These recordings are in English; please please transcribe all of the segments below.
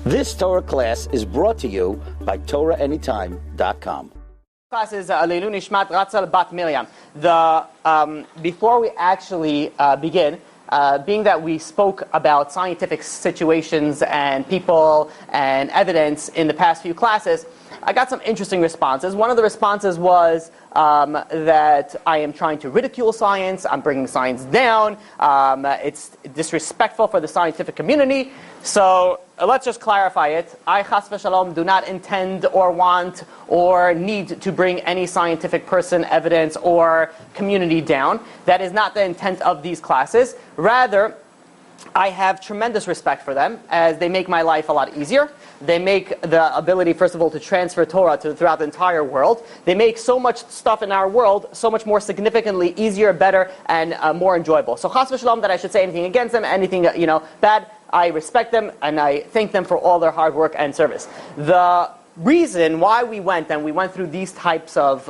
This Torah class is brought to you by TorahAnytime.com. Class is Leilu Nishmat Ratzal Bat Miriam. Before we actually begin, being that we spoke about scientific situations and people and evidence in the past few classes, I got some interesting responses. One of the responses was that I am trying to ridicule science, I'm bringing science down, it's disrespectful for the scientific community. So let's just clarify it. I, chas v'shalom, do not intend or want or need to bring any scientific person, evidence, or community down. That is not the intent of these classes. Rather, I have tremendous respect for them, as they make my life a lot easier. They make the ability, first of all, to transfer Torah throughout the entire world. They make so much stuff in our world so much more significantly easier, better, and more enjoyable. So, chas v'shalom, that I should say anything against them, anything bad. I respect them, and I thank them for all their hard work and service. The reason why we went through these types of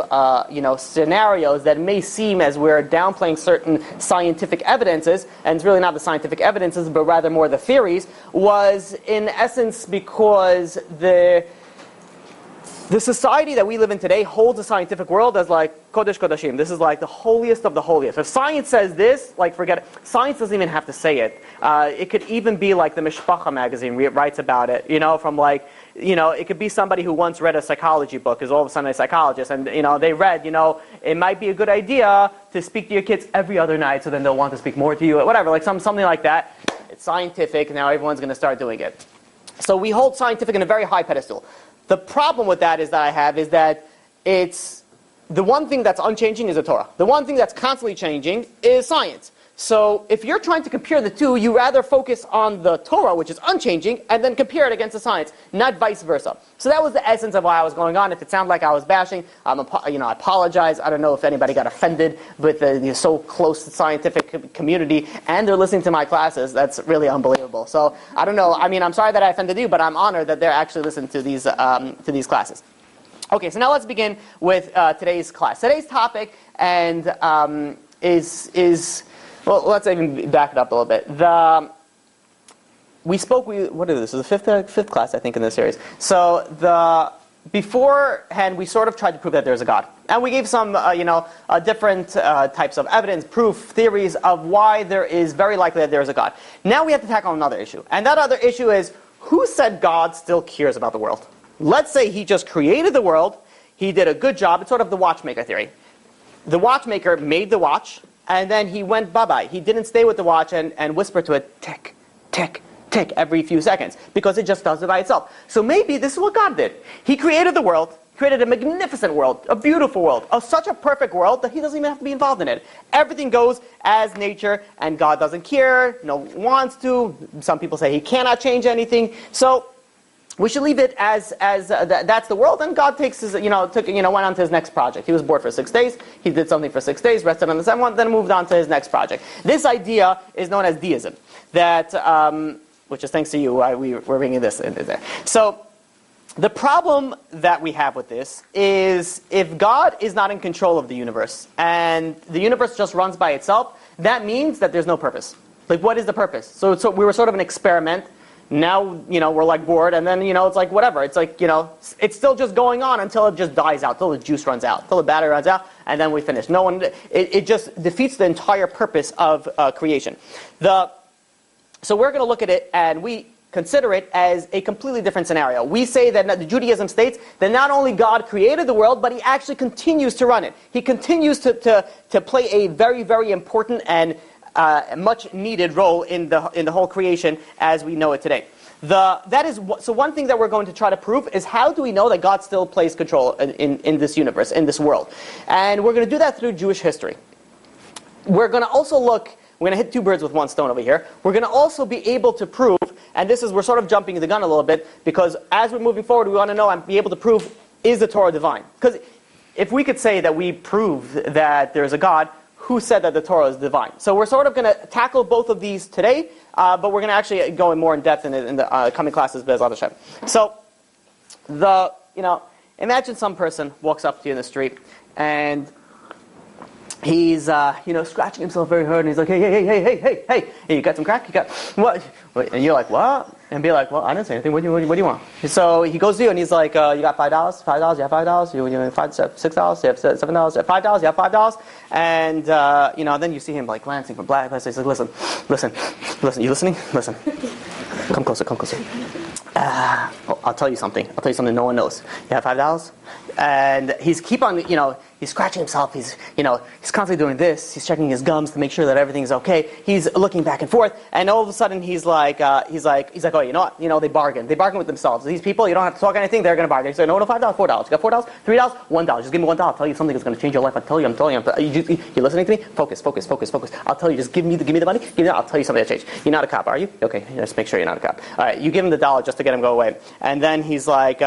scenarios that may seem as we're downplaying certain scientific evidences, and it's really not the scientific evidences, but rather more the theories, was in essence because the society that we live in today holds the scientific world as like Kodesh Kodashim. This is like the holiest of the holiest. If science says this, like forget it. Science doesn't even have to say it. It could even be like the Mishpacha magazine writes about it, from like, it could be somebody who once read a psychology book, is all of a sudden a psychologist, and they read, it might be a good idea to speak to your kids every other night, so then they'll want to speak more to you, whatever, like something like that. It's scientific, now everyone's going to start doing it. So we hold scientific in a very high pedestal. The problem with that is that it's the one thing that's unchanging is the Torah. The one thing that's constantly changing is science. So if you're trying to compare the two, you rather focus on the Torah, which is unchanging, and then compare it against the science, not vice versa. So that was the essence of why I was going on. If it sounded like I was bashing, I apologize. I don't know if anybody got offended with the so close scientific community, and they're listening to my classes. That's really unbelievable. So I don't know. I mean, I'm sorry that I offended you, but I'm honored that they're actually listening to these classes. Okay, so now let's begin with today's class. Today's topic is well, let's even back it up a little bit. What is this? This is the fifth class, I think, in this series. So beforehand, we sort of tried to prove that there's a God. And we gave some, different types of evidence, proof, theories of why there is very likely that there's a God. Now we have to tackle another issue. And that other issue is, who said God still cares about the world? Let's say he just created the world, he did a good job. It's sort of the watchmaker theory. The watchmaker made the watch, and then he went bye-bye. He didn't stay with the watch and whisper to it, tick, tick, tick, every few seconds, because it just does it by itself. So maybe this is what God did. He created the world, created a magnificent world, a beautiful world, such a perfect world that he doesn't even have to be involved in it. Everything goes as nature, and God doesn't care, no one wants to. Some people say he cannot change anything. So we should leave it as that's the world, and God takes his, went on to his next project. He was bored for 6 days. He did something for 6 days, rested on the seventh one, then moved on to his next project. This idea is known as deism, which is thanks to you why we're bringing this in there. So the problem that we have with this is if God is not in control of the universe and the universe just runs by itself, that means that there's no purpose. Like, what is the purpose? So we were sort of an experiment. Now, we're like bored, and then, it's like whatever. It's like, it's still just going on until it just dies out, until the juice runs out, until the battery runs out, and then we finish. It just defeats the entire purpose of creation. So we're going to look at it, and we consider it as a completely different scenario. We say that the Judaism states that not only God created the world, but he actually continues to run it. He continues to play a very, very important and much needed role in the whole creation as we know it today. So one thing that we're going to try to prove is, how do we know that God still plays control in this universe, in this world? And we're going to do that through Jewish history. We're going to hit two birds with one stone over here. We're going to also be able to prove, and we're sort of jumping the gun a little bit, because as we're moving forward, we want to know and be able to prove, is the Torah divine? Because if we could say that we prove that there's a God, who said that the Torah is divine? So we're sort of going to tackle both of these today, but we're going to actually go in more in depth in the coming classes, Be'ezrat Hashem. So, imagine some person walks up to you in the street, and he's scratching himself very hard, and he's like, hey, you got some crack? You got what? And you're like, what? And be like, well, I didn't say anything. What do you want? So he goes to you and he's like, you got $5? $5? You have $5? You have $6? You have $7? You have $5? You have $5? And then you see him like glancing from black. He's like, listen. You listening? Listen. Come closer. I'll tell you something. No one knows. You have $5? And he's he's scratching himself. He's constantly doing this. He's checking his gums to make sure that everything's okay. He's looking back and forth, and all of a sudden he's like, oh, you know what? They bargain. They bargain with themselves. These people, you don't have to talk anything. They're going to bargain. He said, no, $5, $4. You got $4, $3, $1. Just give me $1. I'll tell you something that's going to change your life. I'm telling you. You listening to me? Focus. I'll tell you. Just give me the money. I'll tell you something that changed. You're not a cop, are you? Okay, just make sure you're not a cop. All right, you give him the $1 just to get him to go away, and then he's like.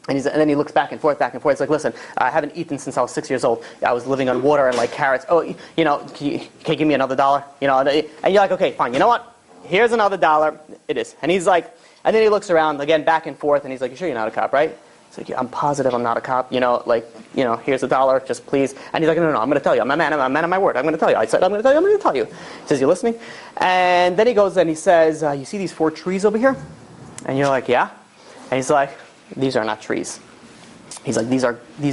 And then he looks back and forth. It's like, listen, I haven't eaten since I was 6 years old. I was living on water and like carrots. Oh, can you give me another $1? And you're like, okay, fine. You know what? Here's another $1. It is. And he's like, and then he looks around again, back and forth, and he's like, you sure you're not a cop, right? It's like, I'm positive I'm not a cop. Here's $1, just please. And he's like, no, I'm going to tell you. I'm a man of my word. I'm going to tell you. I said, I'm going to tell you. He says, you listening? And then he goes and he says, you see these 4 trees over here? And you're like, yeah. And he's like, these are not trees. He's like, these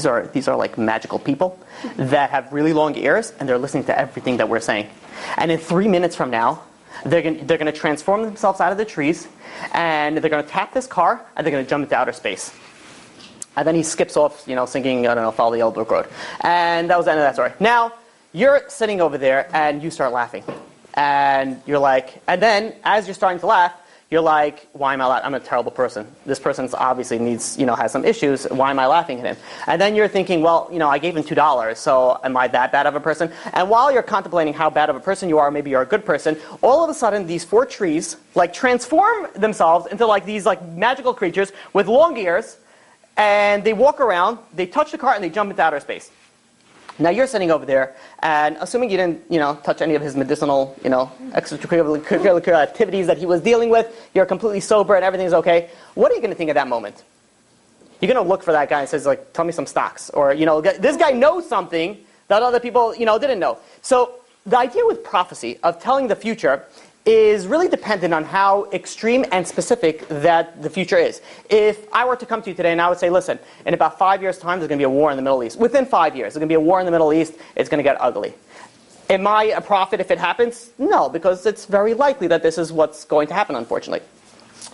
are like magical people that have really long ears, and they're listening to everything that we're saying. And in 3 minutes from now, they're going to transform themselves out of the trees, and they're going to tap this car, and they're going to jump into outer space. And then he skips off, singing, Follow the Yellow Brick Road. And that was the end of that story. Now, you're sitting over there, and you start laughing. And you're like, and then, as you're starting to laugh, you're like, why am I laughing? I'm a terrible person. This person obviously needs, has some issues. Why am I laughing at him? And then you're thinking, well, I gave him $2, so am I that bad of a person? And while you're contemplating how bad of a person you are, maybe you're a good person, all of a sudden these 4 trees transform themselves into these magical creatures with long ears, and they walk around, they touch the car, and they jump into outer space. Now you're sitting over there, and assuming you didn't, touch any of his medicinal, extracurricular activities that he was dealing with, you're completely sober and everything's okay. What are you going to think at that moment? You're going to look for that guy and says, tell me some stocks, or this guy knows something that other people, didn't know. So the idea with prophecy of telling the future is really dependent on how extreme and specific that the future is. If I were to come to you today and I would say, listen, in about 5 years' time, there's going to be a war in the Middle East. Within 5 years, there's going to be a war in the Middle East. It's going to get ugly. Am I a prophet if it happens? No, because it's very likely that this is what's going to happen, unfortunately.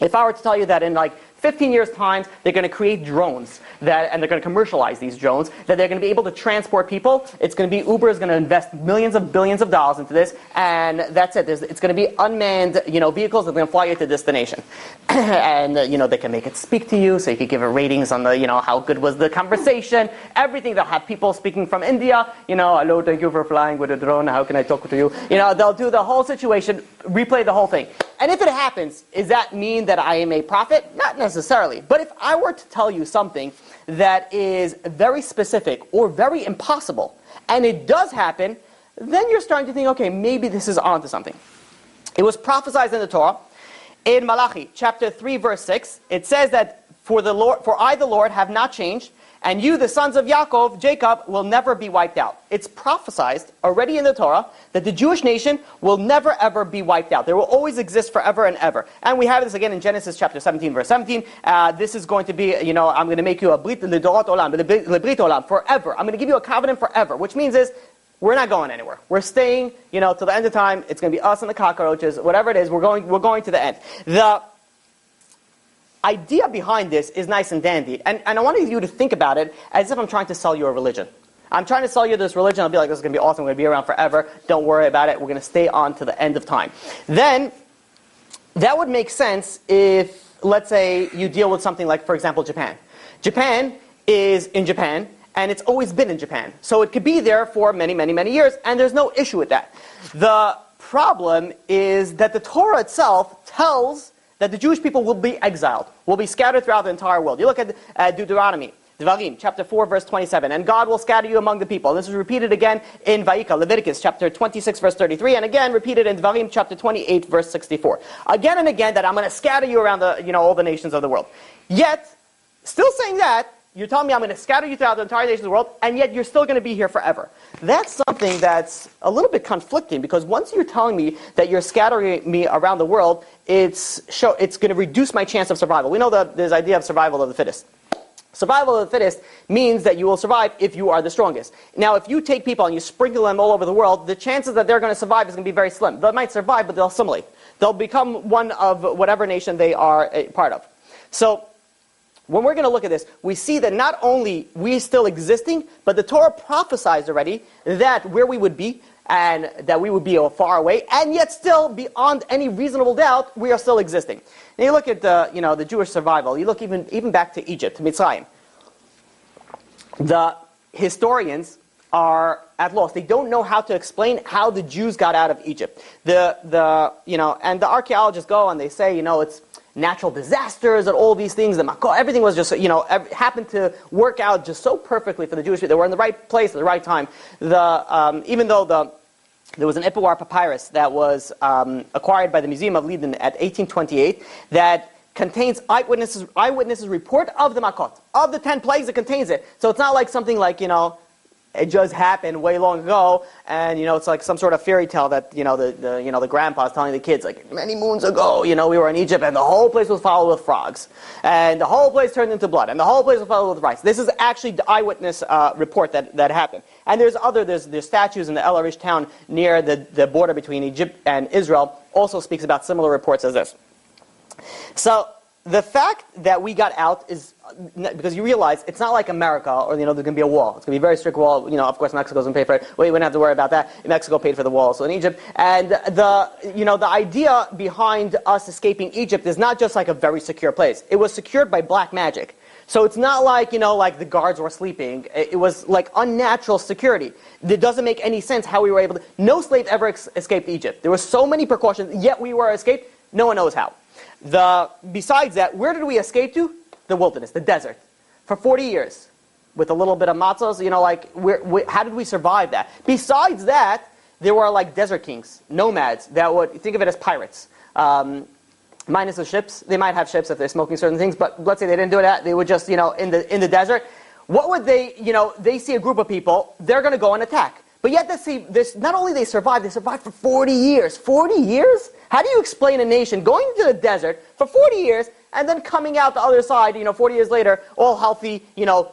If I were to tell you that in 15 years' time, they're going to create drones, and they're going to commercialize these drones, that they're going to be able to transport people. It's going to be, Uber is going to invest millions of billions of dollars into this, and that's it. It's going to be unmanned, vehicles that are going to fly you to destination. And, they can make it speak to you, so you can give it ratings on how good was the conversation, everything. They'll have people speaking from India, hello, thank you for flying with a drone, how can I talk to you? They'll do the whole situation, replay the whole thing. And if it happens, does that mean that I am a prophet? Not necessarily. But if I were to tell you something that is very specific or very impossible, and it does happen, then you're starting to think, okay, maybe this is onto something. It was prophesied in the Torah. In Malachi, chapter 3, verse 6, it says that, for I, the Lord, have not changed, and you, the sons of Yaakov, Jacob, will never be wiped out. It's prophesied already in the Torah that the Jewish nation will never ever be wiped out. They will always exist forever and ever. And we have this again in Genesis chapter 17, verse 17. This is going to be, I'm going to make you a brit l'dorot olam, lebrit olam, forever. I'm going to give you a covenant forever, which means we're not going anywhere. We're staying, till the end of time. It's going to be us and the cockroaches, whatever it is. We're going to the end. The idea behind this is nice and dandy, and I wanted you to think about it as if I'm trying to sell you a religion. I'm trying to sell you this religion. I'll be like, this is going to be awesome. We're going to be around forever. Don't worry about it. We're going to stay on to the end of time. Then, that would make sense if, let's say, you deal with something like, for example, Japan. Japan is in Japan, and it's always been in Japan. So it could be there for many, many, many years, and there's no issue with that. The problem is that the Torah itself tells that the Jewish people will be exiled, will be scattered throughout the entire world. You look at Deuteronomy, Devarim, chapter 4, verse 27, and God will scatter you among the people. And this is repeated again in Vayikra, Leviticus, chapter 26, verse 33, and again repeated in Devarim, chapter 28, verse 64. Again and again that I'm going to scatter you around all the nations of the world. Yet, still saying that, you're telling me I'm going to scatter you throughout the entire nations of the world, and yet you're still going to be here forever. That's something that's a little bit conflicting, because once you're telling me that you're scattering me around the world, it's going to reduce my chance of survival. We know that there's idea of survival of the fittest. Survival of the fittest means that you will survive if you are the strongest. Now, if you take people and you sprinkle them all over the world, the chances that they're going to survive is going to be very slim. They might survive, but they'll assimilate. They'll become one of whatever nation they are a part of. So, when we're going to look at this, we see that not only we still existing, but the Torah prophesies already that where we would be, and that we would be far away, and yet still, beyond any reasonable doubt, we are still existing. And you look at the Jewish survival. You look even back to Egypt, to Mitzrayim. The historians are at loss. They don't know how to explain how the Jews got out of Egypt. And the archaeologists go and they say, it's natural disasters and all these things. Everything was just, happened to work out just so perfectly for the Jewish people. They were in the right place at the right time. Even though there was an Ipawar papyrus that was acquired by the Museum of Leiden at 1828 that contains eyewitnesses report of the Makot. Of the 10 plagues, it contains it. So it's not like something like, it just happened way long ago, and it's like some sort of fairy tale that the grandpa's telling the kids, like, many moons ago, we were in Egypt and the whole place was followed with frogs, and the whole place turned into blood, and the whole place was followed with rice. This is actually the eyewitness report that happened. And there's statues in the El Arish town near the border between Egypt and Israel also speaks about similar reports as this. So the fact that we got out is because you realize it's not like America, or there's going to be a wall. It's going to be a very strict wall. Of course, Mexico's going to pay for it. We wouldn't have to worry about that. Mexico paid for the wall, so in Egypt. And the idea behind us escaping Egypt is not just like a very secure place. It was secured by black magic. So it's not like like the guards were sleeping. It was like unnatural security. It doesn't make any sense how we were able to. No slave ever escaped Egypt. There were so many precautions, yet we were escaped. No one knows how. Besides that, where did we escape to? The wilderness, the desert, for 40 years, with a little bit of matzos. How did we survive that? Besides that, there were like desert kings, nomads that would think of it as pirates, minus the ships. They might have ships if they're smoking certain things, but let's say they didn't do that. They would just in the desert. What would they? They see a group of people, they're going to go and attack. But yet they see this. Not only they survived for 40 years. 40 years? How do you explain a nation going into the desert for 40 years and then coming out the other side, 40 years later, all healthy,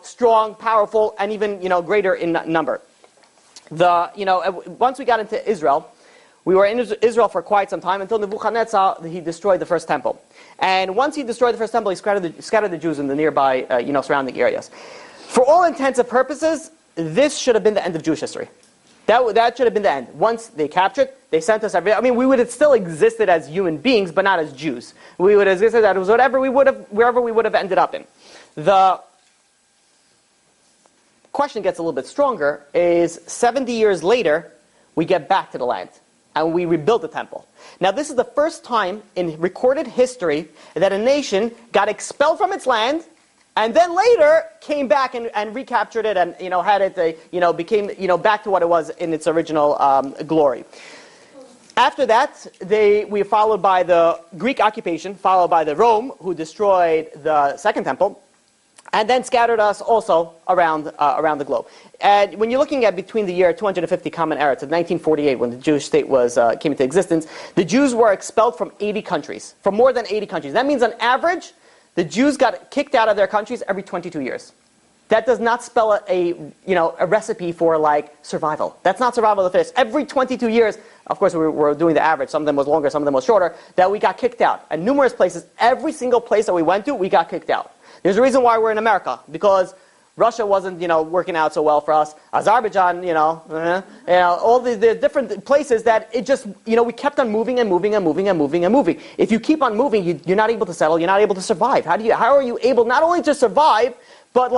strong, powerful, and even, greater in number? Once we got into Israel, we were in Israel for quite some time until Nebuchadnezzar, he destroyed the first temple. And once he destroyed the first temple, he scattered the Jews in the nearby, surrounding areas. For all intents and purposes, this should have been the end of Jewish history. That should have been the end. Once they captured, they sent us we would have still existed as human beings, but not as Jews. We would have existed as wherever we would have ended up in. The question gets a little bit stronger, is 70 years later, we get back to the land, and we rebuild the temple. Now, this is the first time in recorded history that a nation got expelled from its land, and then later came back and recaptured it, and had it became back to what it was in its original glory. After that, we were followed by the Greek occupation, followed by the Rome, who destroyed the second temple, and then scattered us also around the globe. And when you're looking at between the year 250 Common Era to 1948, when the Jewish state came into existence, the Jews were expelled from 80 countries, from more than 80 countries. That means on average, the Jews got kicked out of their countries every 22 years. That does not spell a recipe for survival. That's not survival of the fittest. Every 22 years, of course we were doing the average, some of them was longer, some of them was shorter, that we got kicked out. And numerous places, every single place that we went to, we got kicked out. There's a reason why we're in America, because Russia wasn't, working out so well for us. Azerbaijan, all the different places that it just, we kept on moving and moving and moving and moving and moving. If you keep on moving, you're not able to settle. You're not able to survive. How are you able not only to survive, but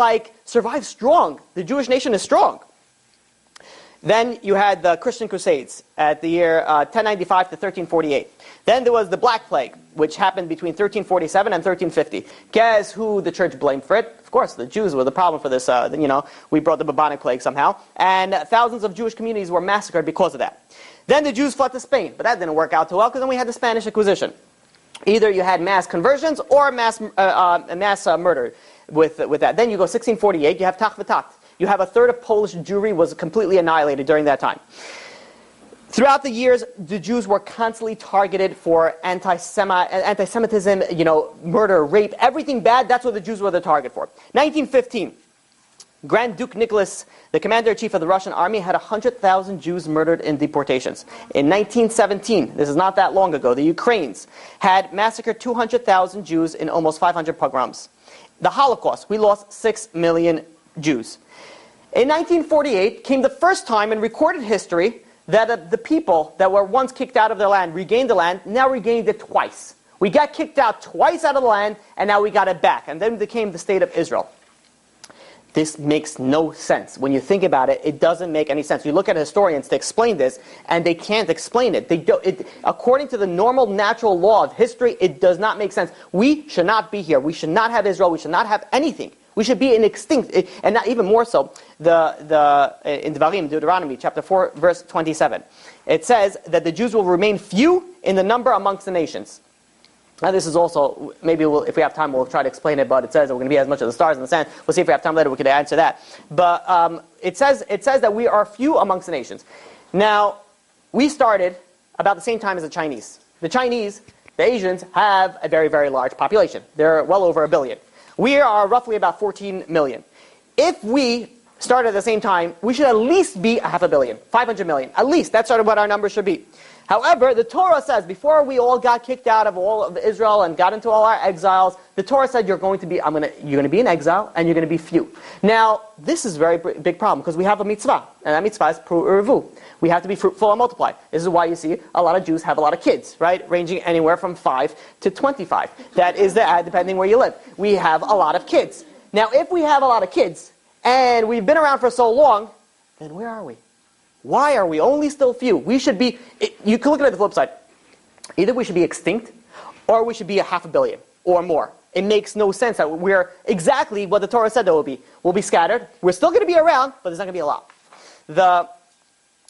survive strong? The Jewish nation is strong. Then you had the Christian Crusades at the year 1095 to 1348. Then there was the Black Plague, which happened between 1347 and 1350. Guess who the church blamed for it? Of course, the Jews were the problem for this. We brought the bubonic plague somehow. And thousands of Jewish communities were massacred because of that. Then the Jews fled to Spain, but that didn't work out too well because then we had the Spanish Inquisition. Either you had mass conversions or mass murder with that. Then you go 1648, you have Tach v'Tat. You have a third of Polish Jewry was completely annihilated during that time. Throughout the years, the Jews were constantly targeted for anti-Semitism, murder, rape, everything bad. That's what the Jews were the target for. 1915, Grand Duke Nicholas, the commander-in-chief of the Russian army, had 100,000 Jews murdered in deportations. In 1917, this is not that long ago, the Ukrainians had massacred 200,000 Jews in almost 500 pogroms. The Holocaust, we lost 6 million Jews. In 1948 came the first time in recorded history that the people that were once kicked out of their land regained the land, now regained it twice. We got kicked out twice out of the land, and now we got it back. And then became the state of Israel. This makes no sense. When you think about it, it doesn't make any sense. You look at historians to explain this, and they can't explain it. According to the normal, natural law of history, it does not make sense. We should not be here. We should not have Israel. We should not have anything. We should be in extinct, and not even more so, in Devarim, Deuteronomy, chapter 4, verse 27. It says that the Jews will remain few in the number amongst the nations. Now this is also, maybe if we have time, we'll try to explain it, but it says that we're going to be as much as the stars in the sand. We'll see if we have time later, we can answer that. But it says that we are few amongst the nations. Now, we started about the same time as the Chinese. The Asians, have a very, very large population. They're well over 1 billion. We are roughly about 14 million. If we started at the same time, we should at least be 500 million, 500 million. At least, that's sort of what our numbers should be. However, the Torah says, before we all got kicked out of all of Israel and got into all our exiles, the Torah said you're going to be in exile and you're going to be few. Now, this is a very big problem because we have a mitzvah, and that mitzvah is pru u'revu. We have to be fruitful and multiply. This is why you see a lot of Jews have a lot of kids, right? Ranging anywhere from 5 to 25. That is the ad, depending where you live. We have a lot of kids. Now, if we have a lot of kids and we've been around for so long, then where are we? Why are we only still few? We should be, you can look at it the flip side. Either we should be extinct, or we should be 500 million, or more. It makes no sense that we're exactly what the Torah said there will be. We'll be scattered. We're still going to be around, but there's not going to be a lot.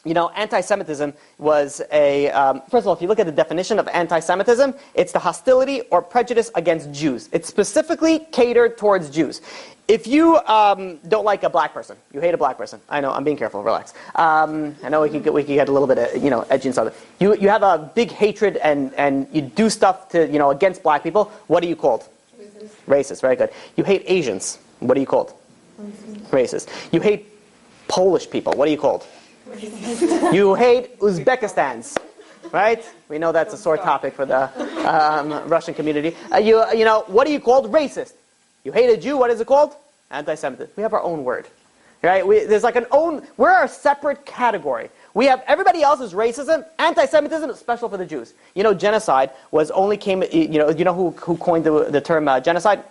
Anti-Semitism was first of all, if you look at the definition of anti-Semitism, it's the hostility or prejudice against Jews. It's specifically catered towards Jews. If you don't like a black person, you hate a black person. I know, I'm being careful, relax. I know we can get a little bit of, edgy and stuff. You have a big hatred and you do stuff to, against black people. What are you called? Racist, very good. You hate Asians. What are you called? Racist. You hate Polish people. What are you called? You hate Uzbekistans, right? We know that's a sore topic for the Russian community. What are you called? Racist. You hate a Jew. What is it called? Anti-Semitism. We have our own word, right? We're a separate category. We have everybody else's racism. Anti-Semitism is special for the Jews. Genocide was only came. Who coined the term genocide?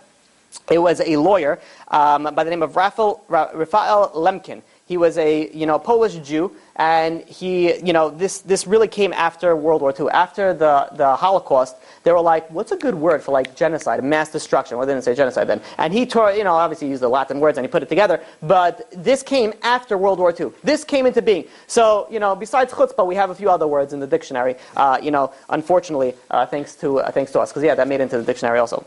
It was a lawyer by the name of Raphael Lemkin. He was a Polish Jew, and he this really came after World War II. After the Holocaust, they were like, what's a good word for genocide, mass destruction? Well, they didn't say genocide then. And he obviously used the Latin words and he put it together. But this came after World War II. This came into being. So besides chutzpah, we have a few other words in the dictionary. Unfortunately, thanks to us, because that made it into the dictionary also.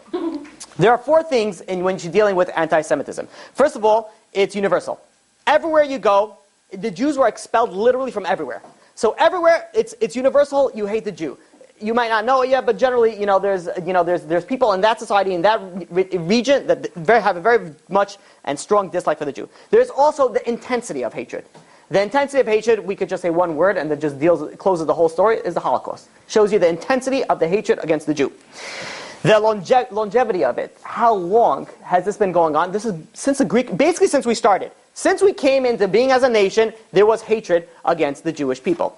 There are 4 things when you're dealing with anti-Semitism. First of all, it's universal. Everywhere you go, the Jews were expelled literally from everywhere. So everywhere, it's universal. You hate the Jew. You might not know it yet, but generally, there's people in that society, in that region, that have a very much and strong dislike for the Jew. There's also the intensity of hatred. The intensity of hatred, we could just say one word, and that just closes the whole story, is the Holocaust. Shows you the intensity of the hatred against the Jew. The longevity of it. How long has this been going on? This is since the Greek, basically since we started. Since we came into being as a nation, there was hatred against the Jewish people.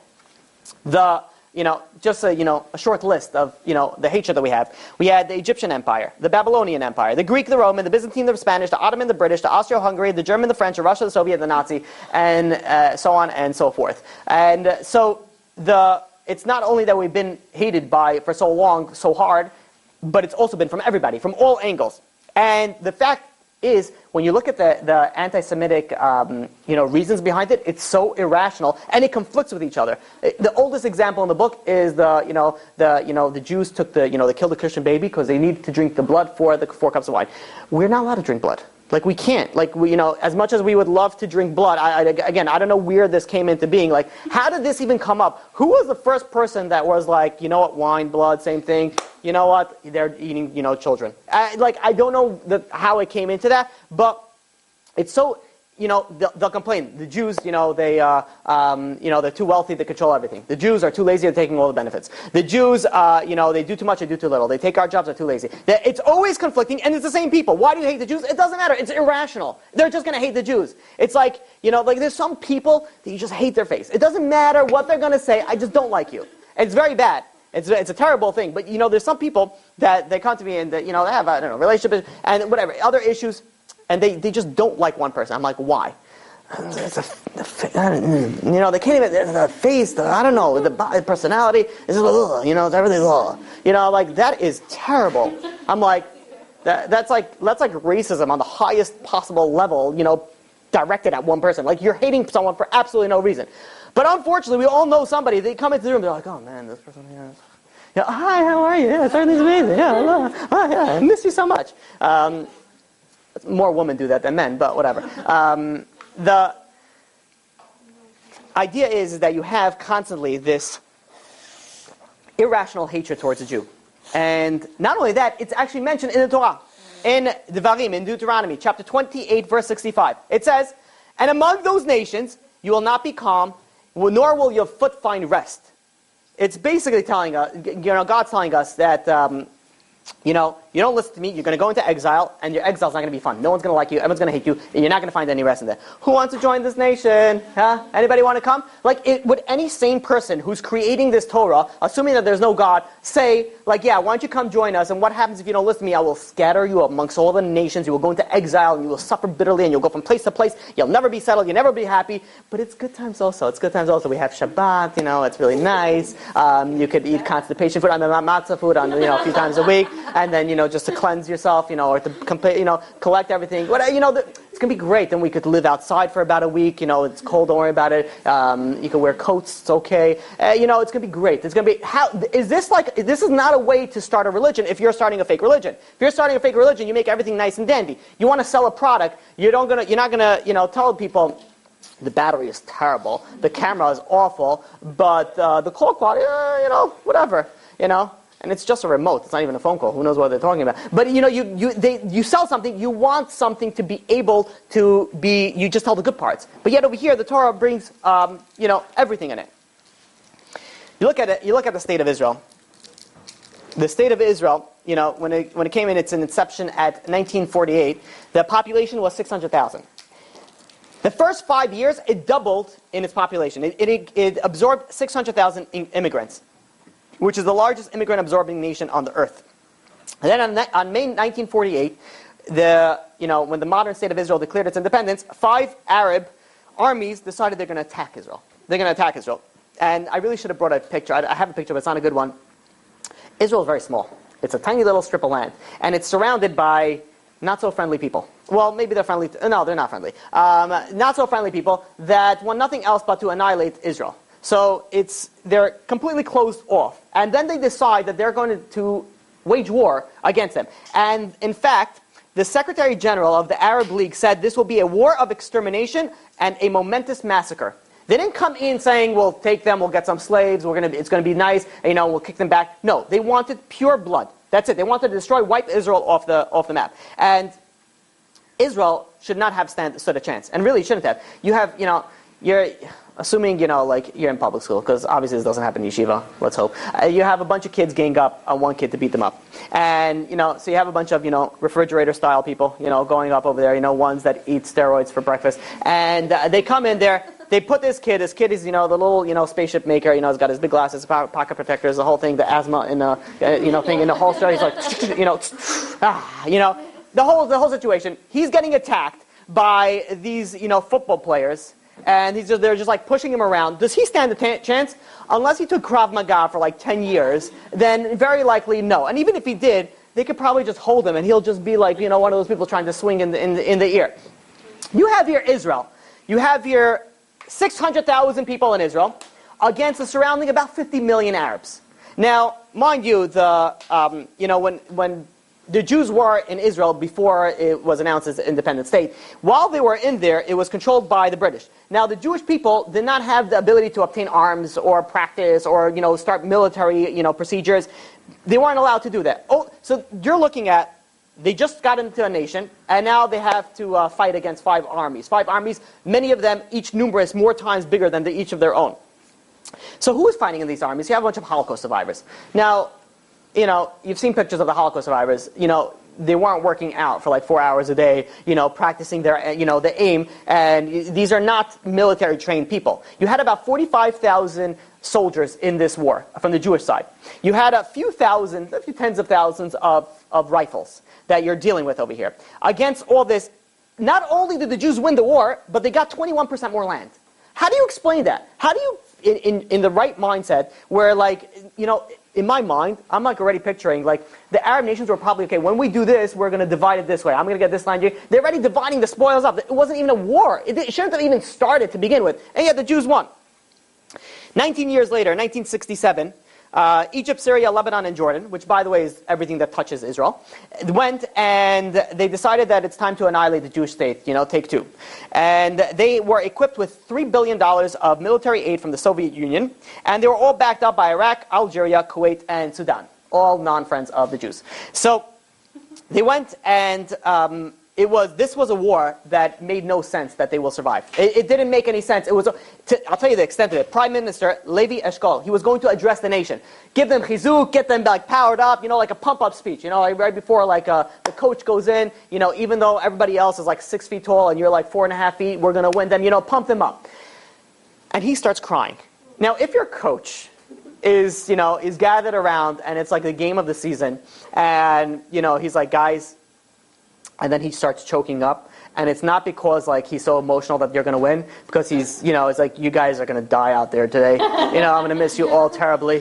Just a short list of, the hatred that we have. We had the Egyptian Empire, the Babylonian Empire, the Greek, the Roman, the Byzantine, the Spanish, the Ottoman, the British, the Austro-Hungary, the German, the French, the Russia, the Soviet, the Nazi, and so on and so forth. And it's not only that we've been hated for so long, so hard, but it's also been from everybody, from all angles. And the fact is, when you look at the anti-Semitic reasons behind it, it's so irrational and it conflicts with each other. The oldest example in the book is the Jews took they killed the Christian baby because they needed to drink the blood for the 4 cups of wine. We're not allowed to drink blood. Like, we can't. Like, as much as we would love to drink blood, I don't know where this came into being. Like, how did this even come up? Who was the first person that was like, you know what, wine, blood, same thing. You know what, they're eating, children. I don't know how it came into that, but it's so, they'll complain. The Jews, they're too wealthy to control everything. The Jews are too lazy, they're taking all the benefits. The Jews, they do too much, they do too little. They take our jobs, they're too lazy. It's always conflicting, and it's the same people. Why do you hate the Jews? It doesn't matter. It's irrational. They're just going to hate the Jews. It's like, there's some people that you just hate their face. It doesn't matter what they're going to say, I just don't like you. It's very bad. It's a terrible thing. But, there's some people that they come to me and, they have, relationships and whatever, other issues, and they just don't like one person. I'm like, why? They can't even, the face, the personality, it's everything, like, that is terrible. I'm like, that's like racism on the highest possible level, directed at one person. Like, you're hating someone for absolutely no reason. But unfortunately, we all know somebody, they come into the room, they're like, oh man, this person, hi, how are you? Yeah, everything's amazing. Yeah, I miss you so much. More women do that than men, but whatever. The idea is that you have constantly this irrational hatred towards a Jew. And not only that, it's actually mentioned in the Torah. In Devarim, in Deuteronomy, chapter 28, verse 65. It says, and among those nations, you will not be calm, nor will your foot find rest. It's basically telling us, God's telling us that, you don't listen to me, you're going to go into exile, and your exile's not going to be fun. No one's going to like you, everyone's going to hate you, and you're not going to find any rest in there. Who wants to join this nation? Huh? Anybody want to come? Would any sane person who's creating this Torah, assuming that there's no God, say, why don't you come join us, and what happens if you don't listen to me? I will scatter you amongst all the nations, you will go into exile, and you will suffer bitterly, and you'll go from place to place, you'll never be settled, you'll never be happy, but it's good times also. We have Shabbat, it's really nice, you could eat constipation food, matzah food, a few times a week, and then, just to cleanse yourself, or to collect everything. It's going to be great. Then we could live outside for about a week. It's cold, don't worry about it. You can wear coats, it's okay. It's going to be great. It's going to be, this is not a way to start a religion if you're starting a fake religion. If you're starting a fake religion, you make everything nice and dandy. You want to sell a product, you're not going to, tell people, the battery is terrible, the camera is awful, but the call quality, whatever, And it's just a remote. It's not even a phone call. Who knows what they're talking about? But you sell something. You want something to be able to be. You just tell the good parts. But yet over here, the Torah brings everything in it. You look at it. You look at the state of Israel. The state of Israel. When it came in its inception at 1948, the population was 600,000. The first 5 years, it doubled in its population. It absorbed 600,000 immigrants, which is the largest immigrant-absorbing nation on the earth. And then on May 1948, when the modern state of Israel declared its independence, 5 Arab armies decided they're going to attack Israel. And I really should have brought a picture. I have a picture, but it's not a good one. Israel is very small. It's a tiny little strip of land. And it's surrounded by not-so-friendly people. Well, maybe they're friendly. No, they're not friendly. Not-so-friendly people that want nothing else but to annihilate Israel. So they're completely closed off. And then they decide that they're going to wage war against them. And in fact, the Secretary General of the Arab League said this will be a war of extermination and a momentous massacre. They didn't come in saying, we'll take them, we'll get some slaves, it's going to be nice, we'll kick them back. No, they wanted pure blood. That's it. They wanted to wipe Israel off the map. And Israel should not have stood a chance. And really shouldn't have. You have, you're assuming, you're in public school, because obviously this doesn't happen in yeshiva, let's hope. You have a bunch of kids gang up on one kid to beat them up. And, so you have a bunch of, refrigerator-style people, going up over there, ones that eat steroids for breakfast. And they come in there, they put this kid is, the little, spaceship maker, he's got his big glasses, pocket protectors, the whole thing, the asthma in the, thing in the holster, he's like, the whole situation. He's getting attacked by these, football players. And they're just like pushing him around. Does he stand a chance? Unless he took Krav Maga for like 10 years, then very likely no. And even if he did, they could probably just hold him, and he'll just be like, one of those people trying to swing in the ear. You have here Israel. You have here 600,000 people in Israel against the surrounding about 50 million Arabs. Now, mind you, when the Jews were in Israel before it was announced as an independent state, while they were in there, it was controlled by the British. Now, the Jewish people did not have the ability to obtain arms or practice or start military procedures. They weren't allowed to do that. Oh, so you're looking at, they just got into a nation, and now they have to fight against 5 armies. 5 armies, many of them each numerous, more times bigger than each of their own. So who is fighting in these armies? You have a bunch of Holocaust survivors. Now, you've seen pictures of the Holocaust survivors. They weren't working out for like 4 hours a day, practicing their, the aim. And these are not military trained people. You had about 45,000 soldiers in this war from the Jewish side. You had a few tens of thousands of rifles that you're dealing with over here. Against all this, not only did the Jews win the war, but they got 21% more land. How do you explain that? How do you, in the right mindset, where in my mind, I'm already picturing, the Arab nations were probably, okay, when we do this, we're going to divide it this way. I'm going to get this land here. They're already dividing the spoils up. It wasn't even a war. It shouldn't have even started to begin with. And yet the Jews won. 19 years later, 1967, Egypt, Syria, Lebanon, and Jordan, which, by the way, is everything that touches Israel, went and they decided that it's time to annihilate the Jewish state, take 2. And they were equipped with $3 billion of military aid from the Soviet Union, and they were all backed up by Iraq, Algeria, Kuwait, and Sudan, all non-friends of the Jews. So they went and this was a war that made no sense that they will survive. It didn't make any sense. I'll tell you the extent of it. Prime Minister Levi Eshkol, he was going to address the nation, give them chizuk, get them powered up, like a pump-up speech. Right before the coach goes in, even though everybody else is 6 feet tall and you're 4.5 feet, we're going to win them. Pump them up. And he starts crying. Now, if your coach is gathered around and it's the game of the season, and he's like, guys. And then he starts choking up, and it's not because he's so emotional that you're going to win, because he's it's you guys are going to die out there today. I'm going to miss you all terribly.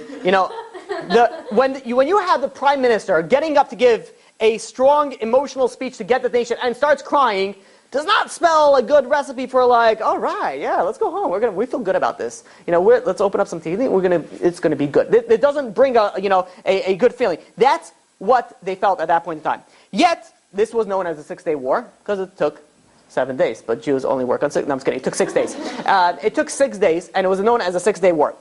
When you have the prime minister getting up to give a strong emotional speech to get the nation and starts crying, does not spell a good recipe for all right, yeah, let's go home. We feel good about this. Let's open up some tea. It's going to be good. It doesn't bring a good feeling. That's what they felt at that point in time. Yet. This was known as the 6-Day War because it took 7 days, but Jews only work on 6. No, I'm just kidding. It took 6 days. It took 6 days, and it was known as a 6-Day War.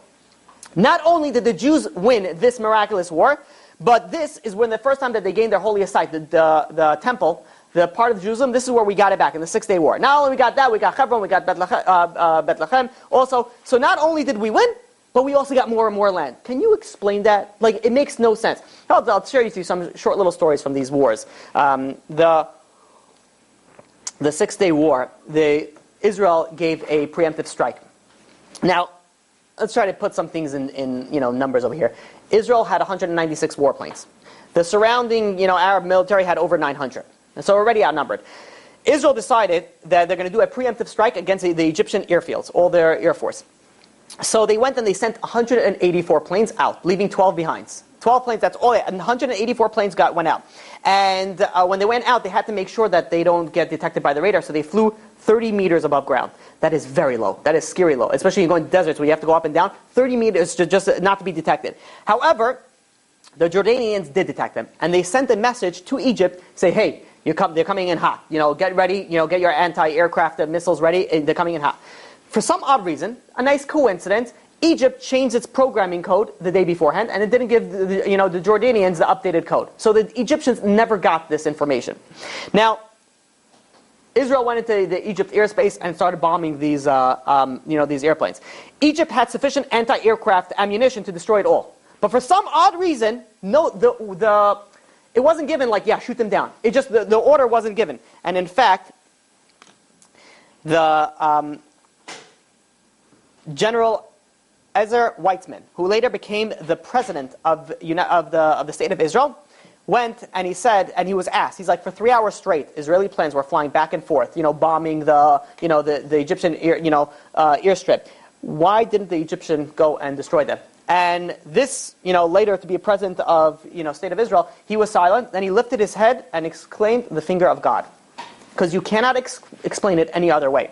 Not only did the Jews win this miraculous war, but this is when the first time that they gained their holiest site, the temple, the part of Jerusalem. This is where we got it back in the 6-Day War. Not only we got that, we got Hebron, we got Bethlehem also. So not only did we win, but we also got more and more land. Can you explain that? It makes no sense. I'll share with you some short little stories from these wars. The 6-Day War, Israel gave a preemptive strike. Now, let's try to put some things in numbers over here. Israel had 196 warplanes. The surrounding Arab military had over 900. And so already outnumbered. Israel decided that they're going to do a preemptive strike against the Egyptian airfields, all their air force. So they went and they sent 184 planes out, leaving 12 behind. 12 planes, that's all. And 184 planes went out. And when they went out, they had to make sure that they don't get detected by the radar. So they flew 30 meters above ground. That is very low. That is scary low, especially when you go in deserts where you have to go up and down. 30 meters just not to be detected. However, the Jordanians did detect them. And they sent a message to Egypt, say, hey, they're coming in hot. Get ready. Get your anti-aircraft missiles ready. They're coming in hot. For some odd reason, a nice coincidence, Egypt changed its programming code the day beforehand, and it didn't give the Jordanians the updated code. So the Egyptians never got this information. Now, Israel went into the Egypt airspace and started bombing these airplanes. Egypt had sufficient anti-aircraft ammunition to destroy it all. But for some odd reason, it wasn't given shoot them down. It just the order wasn't given. And in fact, General Ezer Weitzman, who later became the president of the state of Israel, went and he said, and he was asked, he's for 3 hours straight, Israeli planes were flying back and forth, bombing the Egyptian airstrip. Why didn't the Egyptian go and destroy them? And this, later to be a president of, State of Israel, he was silent. Then he lifted his head and exclaimed, "The finger of God," because you cannot explain it any other way.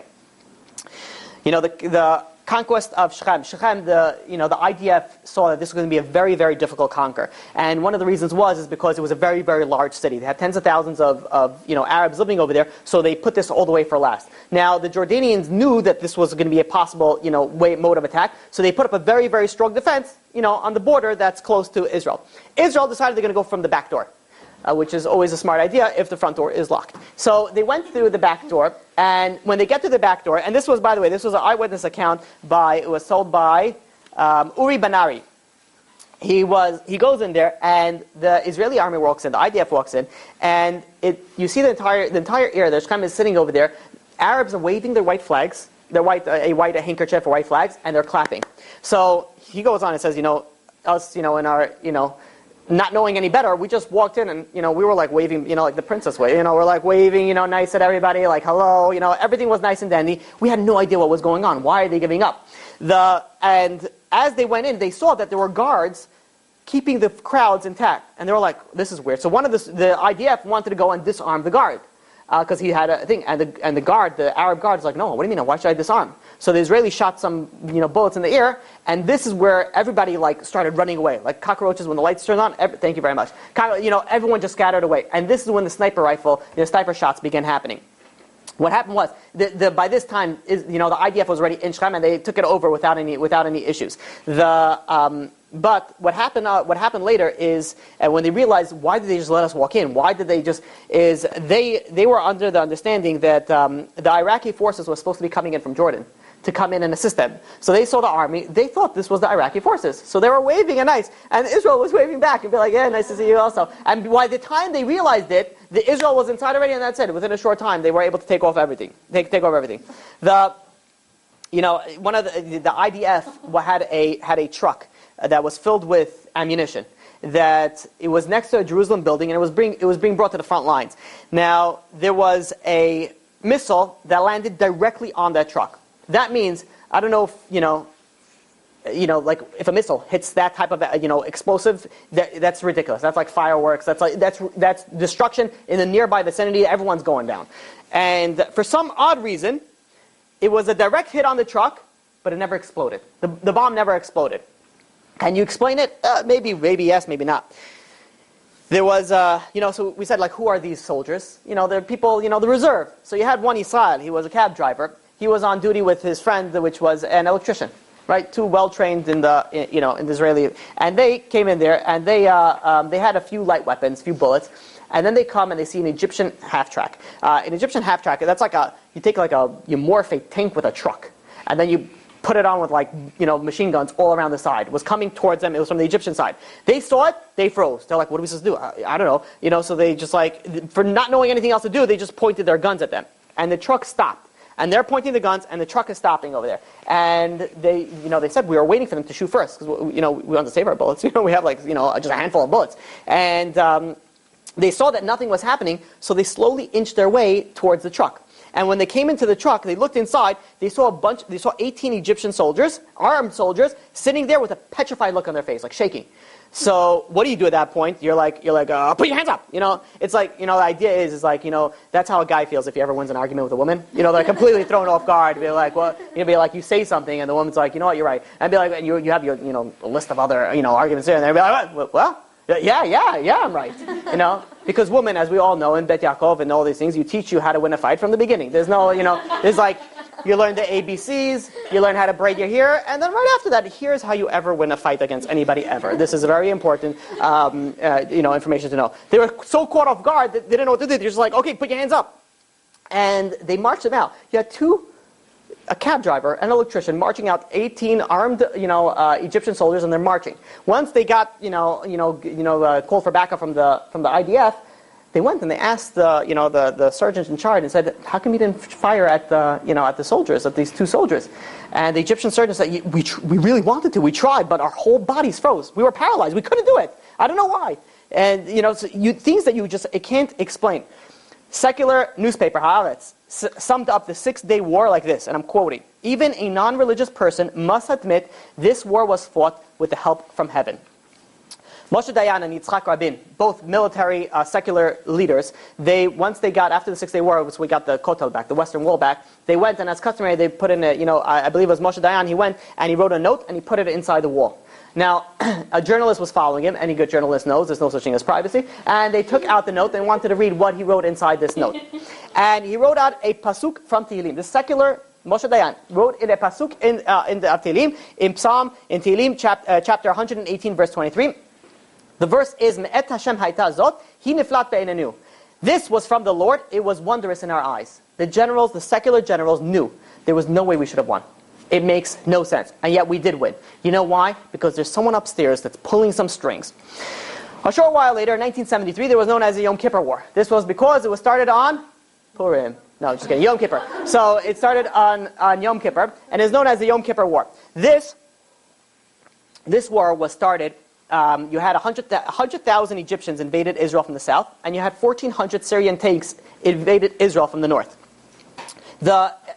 The conquest of Shechem, the IDF saw that this was going to be a very, very difficult conquer. And one of the reasons is because it was a very, very large city. They had tens of thousands of Arabs living over there, so they put this all the way for last. Now, the Jordanians knew that this was going to be a possible, mode of attack, so they put up a very, very strong defense, on the border that's close to Israel. Israel decided they're going to go from the back door. Which is always a smart idea if the front door is locked. So they went through the back door, and when they get to the back door, and this was, by the way, this was an eyewitness account it was told by Uri Banari. He goes in there, and the Israeli army walks in, the IDF walks in, and you see the entire area. The Shechem is sitting over there. Arabs are waving their white flags, a white handkerchief or white flags, and they're clapping. So he goes on and says, us, in our, not knowing any better, we just walked in and, we were like waving, like the princess way. We're like waving, nice at everybody, like hello, everything was nice and dandy. We had no idea what was going on. Why are they giving up? And as they went in, they saw that there were guards keeping the crowds intact. And they were like, this is weird. So one of the IDF wanted to go and disarm the guard. Because he had a thing, and the Arab guard is like, no, what do you mean? Why should I disarm? So the Israeli shot some, bullets in the air, and this is where everybody started running away, like cockroaches when the lights turned on. Thank you very much. Everyone just scattered away, and this is when the sniper shots began happening. What happened was, by this time, the IDF was already in Shechem, and they took it over without any issues. But what happened later is when they realized, why did they just let us walk in? Why did they just? They were under the understanding that the Iraqi forces were supposed to be coming in from Jordan to come in and assist them. So they saw the army. They thought this was the Iraqi forces. So they were waving and nice, and Israel was waving back and be like, yeah, nice to see you also. And by the time they realized it, the Israel was inside already, and that's it. Within a short time, they were able to take over everything. One of the IDF had a truck that was filled with ammunition. That it was next to a Jerusalem building, and it was being brought to the front lines. Now there was a missile that landed directly on that truck. That means, I don't know if like if a missile hits that type of explosive, that's ridiculous. That's like fireworks. That's destruction in the nearby vicinity. Everyone's going down. And for some odd reason, it was a direct hit on the truck, but it never exploded. The bomb never exploded. Can you explain it? Maybe yes, maybe not. There was, so we said, who are these soldiers? They're people, the reserve. So you had one Israel. He was a cab driver. He was on duty with his friend, which was an electrician, right? Two well-trained in the Israeli. And they came in there, and they had a few light weapons, a few bullets. And then they come and they see an Egyptian half-track. An Egyptian half-track, that's you morph a tank with a truck. And then you put it on with machine guns all around the side. It was coming towards them. It was from the Egyptian side. They saw it. They froze. They're like, what are we supposed to do? I don't know. So they just for not knowing anything else to do, they just pointed their guns at them. And the truck stopped. And they're pointing the guns, and the truck is stopping over there. And they said we were waiting for them to shoot first because we want to save our bullets. We have just a handful of bullets. And they saw that nothing was happening, so they slowly inched their way towards the truck. And when they came into the truck, they looked inside. They saw 18 Egyptian soldiers, armed soldiers, sitting there with a petrified look on their face, shaking. So what do you do at that point? You're like, put your hands up. It's the idea is that's how a guy feels if he ever wins an argument with a woman. They're completely thrown off guard. Be like, well, you say something, and the woman's like, you know what, you're right. And be like, and you have your, a list of other, arguments there, and they'll be like, what? Well. Yeah, I'm right. Because women, as we all know, in Bet Yaakov and all these things, you teach you how to win a fight from the beginning. There's no, there's you learn the ABCs, you learn how to braid your hair, and then right after that, here's how you ever win a fight against anybody ever. This is a very important, information to know. They were so caught off guard that they didn't know what to do. They're just like, okay, put your hands up. And they marched them out. You had a cab driver, an electrician, marching out 18 armed, Egyptian soldiers, and they're marching. Once they got, called for backup from the IDF, they went and they asked the sergeant in charge and said, how come you didn't fire at the soldiers, at these two soldiers? And the Egyptian sergeant said, we really wanted to, we tried, but our whole bodies froze. We were paralyzed. We couldn't do it. I don't know why. And things that it can't explain. Secular newspaper Haaretz summed up the 6-day war like this, and I'm quoting. Even a non-religious person must admit this war was fought with the help from heaven. Moshe Dayan and Yitzchak Rabin, both military, secular leaders, once they got, after the 6-day war, we got the Kotel back, the Western Wall back, they went, and as customary, they put in I believe it was Moshe Dayan, he went and he wrote a note and he put it inside the wall. Now, a journalist was following him. Any good journalist knows there's no such thing as privacy. And they took out the note. They wanted to read what he wrote inside this note. And he wrote out a pasuk from Tehillim. The secular Moshe Dayan wrote in a pasuk in the Tehillim, in Psalm, in Tehillim, chapter 118, verse 23. The verse is, Me'et Hashem hayta zot, hi niflat be'einenu. This was from the Lord. It was wondrous in our eyes. The generals, the secular generals, knew there was no way we should have won. It makes no sense. And yet we did win. You know why? Because there's someone upstairs that's pulling some strings. A short while later, in 1973, there was known as the Yom Kippur War. This was because it was started on Purim. No, just kidding. Yom Kippur. So it started on Yom Kippur, and is known as the Yom Kippur War. This war was started, you had 100,000 Egyptians invaded Israel from the south, and you had 1,400 Syrian tanks invaded Israel from the north.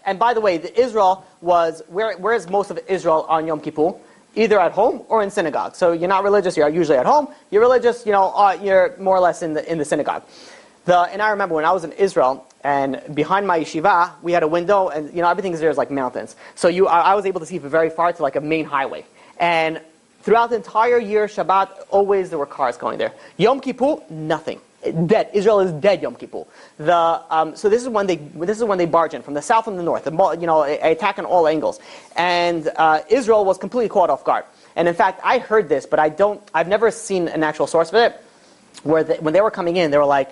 And by the way, Israel was, where is most of Israel on Yom Kippur? Either at home or in synagogue. So you're not religious, you're usually at home. You're religious, you're more or less in the synagogue. And I remember when I was in Israel, and behind my yeshiva, we had a window, and everything there is like mountains. So I was able to see very far to like a main highway. And throughout the entire year, Shabbat, always there were cars going there. Yom Kippur, nothing. Dead. Israel is dead. Yom Kippur. So this is when they barge in from the south and the north. Attack on all angles, and Israel was completely caught off guard. And in fact, I heard this, but I've never seen an actual source for it. When they were coming in, they were like,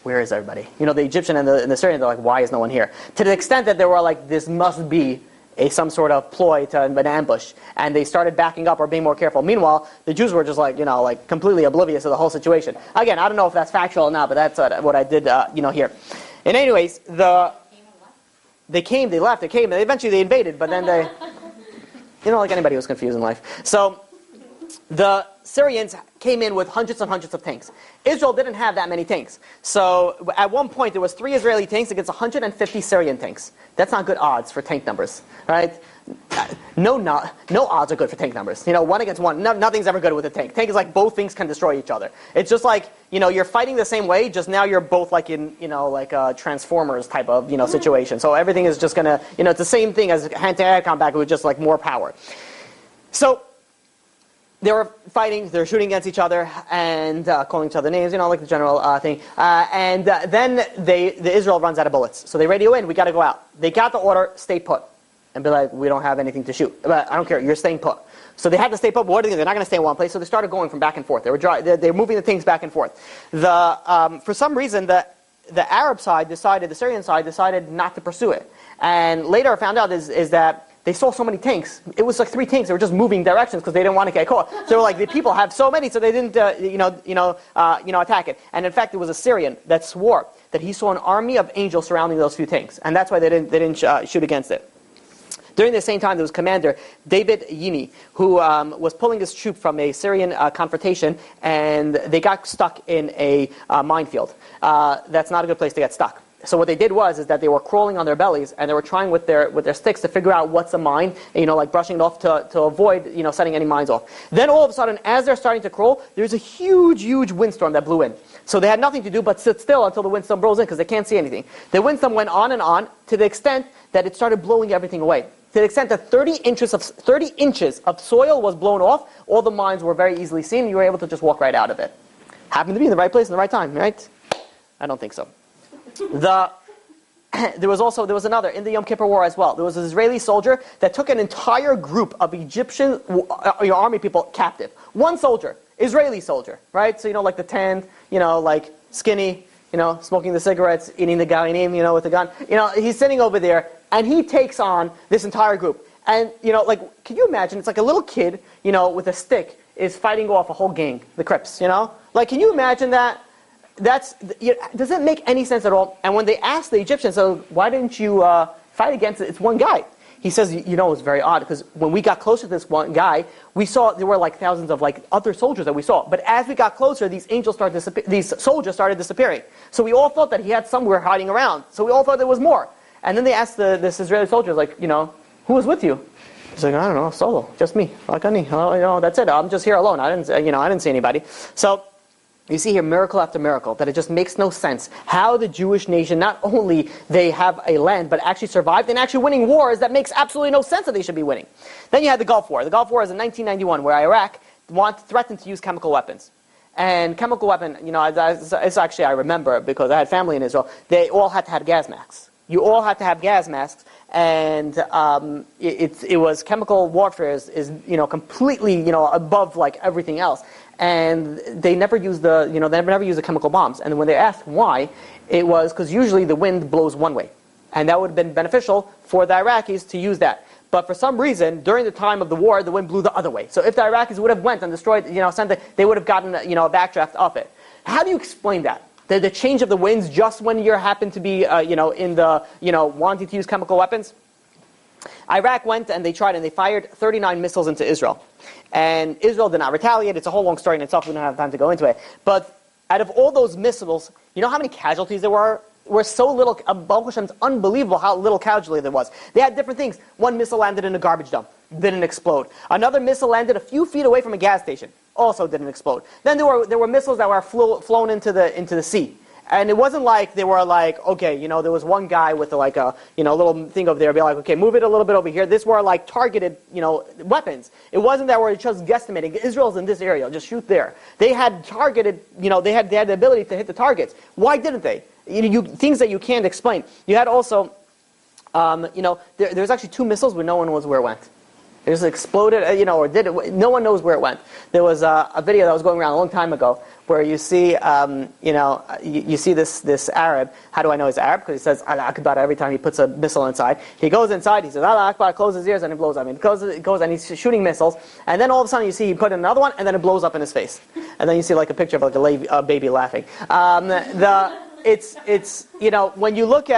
"Where is everybody?" The Egyptian and the Syrian. They're like, "Why is no one here?" To the extent that they were like, "This must be some sort of ploy to an ambush," and they started backing up or being more careful. Meanwhile, the Jews were just like completely oblivious of the whole situation. Again, I don't know if that's factual or not, but that's what I did hear. And anyways, they came, they left, they came, and eventually they invaded, but then they, like anybody who's confused in life. So the Syrians came in with hundreds and hundreds of tanks. Israel didn't have that many tanks. So at one point, there was 3 Israeli tanks against 150 Syrian tanks. That's not good odds for tank numbers, right? No odds are good for tank numbers. 1 against 1. Nothing's ever good with a tank. Tank is like both things can destroy each other. It's just like, you're fighting the same way, just now you're both like in, like a Transformers type of, situation. So everything is just going to, it's the same thing as hand-to-hand combat with just like more power. So they were fighting, they were shooting against each other and calling each other names, like the general thing. And then the Israel runs out of bullets. So they radio in, we got to go out. They got the order, stay put. And be like, we don't have anything to shoot. But I don't care, you're staying put. So they had to stay put, but what are they doing? They're not going to stay in one place. So they started going from back and forth. They're moving the things back and forth. For some reason, the Arab side the Syrian side decided not to pursue it. And later I found out is that they saw so many tanks. It was like 3 tanks. They were just moving directions because they didn't want to get caught. So they were like, the people have so many, so they didn't, attack it. And in fact, there was a Syrian that swore that he saw an army of angels surrounding those few tanks, and that's why they didn't shoot against it. During the same time, there was Commander David Yini, who was pulling his troop from a Syrian confrontation, and they got stuck in a minefield. That's not a good place to get stuck. So what they did is that they were crawling on their bellies, and they were trying with their sticks to figure out what's a mine, like brushing it off to avoid, setting any mines off. Then all of a sudden, as they're starting to crawl, there's a huge, huge windstorm that blew in. So they had nothing to do but sit still until the windstorm blows in because they can't see anything. The windstorm went on and on to the extent that it started blowing everything away. To the extent that 30 inches of soil was blown off, all the mines were very easily seen, and you were able to just walk right out of it. Happened to be in the right place in the right time, right? I don't think so. There was another in the Yom Kippur War as well. There was an Israeli soldier that took an entire group of Egyptian army people captive. One soldier, Israeli soldier, right? So like the tanned, like skinny, smoking the cigarettes, eating the garinim, with the gun. He's sitting over there, and he takes on this entire group. And can you imagine? It's like a little kid, with a stick is fighting off a whole gang, the Crips. Can you imagine that? Does it make any sense at all? And when they asked the Egyptians, so why didn't you fight against it? It's one guy. He says, it was very odd because when we got closer to this one guy, we saw there were like thousands of like other soldiers that we saw. But as we got closer, these soldiers started disappearing. So we all thought that he had somewhere hiding around. So we all thought there was more. And then they asked this Israeli soldiers, Who was with you? He's like, I don't know, solo, just me. That's it. I'm just here alone. I didn't see anybody. So you see here miracle after miracle, that it just makes no sense how the Jewish nation, not only they have a land, but actually survived and actually winning wars that makes absolutely no sense that they should be winning. Then you had the Gulf War. The Gulf War is in 1991, where Iraq threatened to use chemical weapons. And chemical weapon, it's actually, I remember, because I had family in Israel, they all had to have gas masks. You all had to have gas masks, and it was chemical warfare is completely above like everything else. And they never used the chemical bombs. And when they asked why, it was because usually the wind blows one way, and that would have been beneficial for the Iraqis to use that. But for some reason, during the time of the war, the wind blew the other way. So if the Iraqis would have went and destroyed, they would have gotten a backdraft of it. How do you explain that? The change of the winds just when you happen to be in the wanting to use chemical weapons? Iraq went and they tried and they fired 39 missiles into Israel. And Israel did not retaliate. It's a whole long story in itself. We don't have time to go into it. But out of all those missiles, you know how many casualties there were? Were so little. Baruch Hashem's unbelievable how little casualty there was. They had different things. One missile landed in a garbage dump, didn't explode. Another missile landed a few feet away from a gas station, also didn't explode. Then there were missiles that were flown into the sea. And it wasn't like they were like, okay, there was one guy with like a little thing over there, be like, okay, move it a little bit over here. This were like targeted, weapons. It wasn't that we're just guesstimating. Israel's in this area, just shoot there. They had targeted, they had the ability to hit the targets. Why didn't they? Things that you can't explain. You had also, there's actually 2 missiles where no one knows where it went. It just exploded, or did it? No one knows where it went. There was a video that was going around a long time ago where you see, you see this Arab. How do I know he's Arab? Because he says Allah Akbar every time he puts a missile inside. He goes inside, he says Allah Akbar, closes his ears, and it blows up. He goes and he's shooting missiles, and then all of a sudden you see he put in another one, and then it blows up in his face. And then you see like a picture of like a baby laughing. It's when you look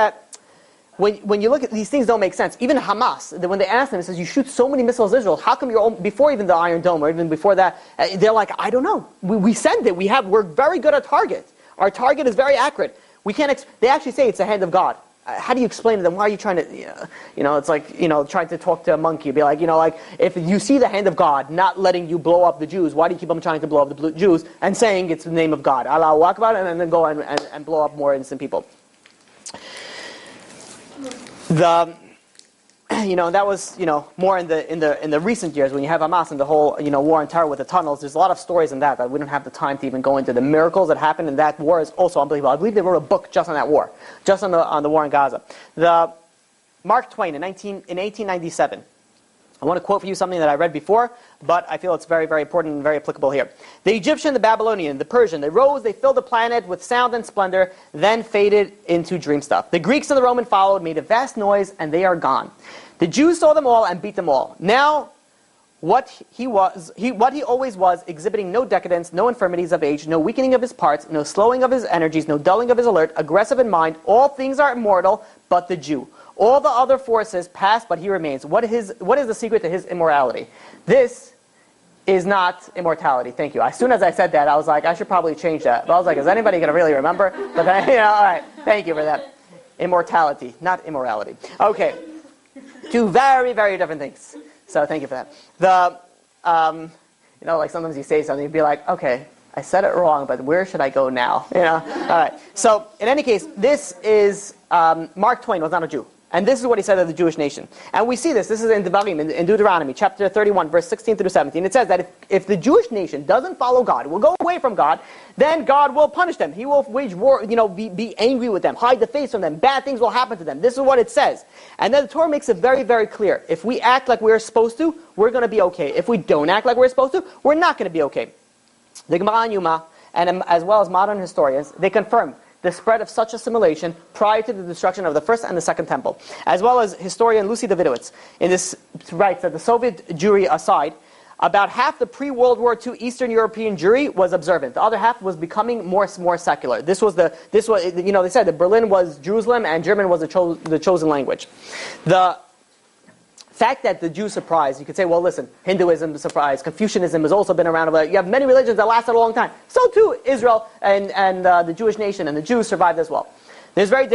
at these things don't make sense. Even Hamas, when they ask them, it says you shoot so many missiles at Israel. How come before even the Iron Dome or even before that? They're like, I don't know. We send it. We're very good at target. Our target is very accurate. We can't. They actually say it's the hand of God. How do you explain to them? Why are you trying to? It's like trying to talk to a monkey. Be like if you see the hand of God not letting you blow up the Jews, why do you keep on trying to blow up the Jews and saying it's the name of God? Allahu Akbar, and then go and blow up more innocent people. That was more in the recent years when you have Hamas and the whole war on terror with the tunnels. There's a lot of stories in that we don't have the time to even go into. The miracles that happened in that war is also unbelievable. I believe they wrote a book just on that war, just on the war in Gaza. Mark Twain in 1897. I want to quote for you something that I read before, but I feel it's very, very important and very applicable here. The Egyptian, the Babylonian, the Persian, they rose, they filled the planet with sound and splendor, then faded into dream stuff. The Greeks and the Roman followed, made a vast noise, and they are gone. The Jews saw them all and beat them all. Now, what he always was, exhibiting no decadence, no infirmities of age, no weakening of his parts, no slowing of his energies, no dulling of his alert, aggressive in mind, all things are immortal, but the Jew. All the other forces pass, but he remains. What is the secret to his immorality? This is not immortality. Thank you. As soon as I said that, I was like, I should probably change that. But I was like, is anybody going to really remember? But then, all right. Thank you for that. Immortality, not immorality. Okay. 2 very, very different things. So thank you for that. Like sometimes you say something, you'd be like, okay, I said it wrong, but where should I go now? All right. So in any case, this is Mark Twain was not a Jew. And this is what he said of the Jewish nation. And we see this. This is in Devarim, in Deuteronomy, chapter 31, verse 16 through 17. It says that if the Jewish nation doesn't follow God, will go away from God, then God will punish them. He will wage war, be angry with them, hide the face from them. Bad things will happen to them. This is what it says. And then the Torah makes it very, very clear. If we act like we're supposed to, we're going to be okay. If we don't act like we're supposed to, we're not going to be okay. The Gemara and Yuma, and as well as modern historians, they confirm the spread of such assimilation prior to the destruction of the first and the second temple. As well as historian Lucy Davidowitz in this writes that the Soviet Jewry aside, about half the pre-World War II Eastern European Jewry was observant. The other half was becoming more secular. They said that Berlin was Jerusalem and German was the chosen language. The fact that the Jews surprised, you could say, well, listen, Hinduism surprised, Confucianism has also been around. You have many religions that lasted a long time. So too Israel and the Jewish nation and the Jews survived as well. There's very,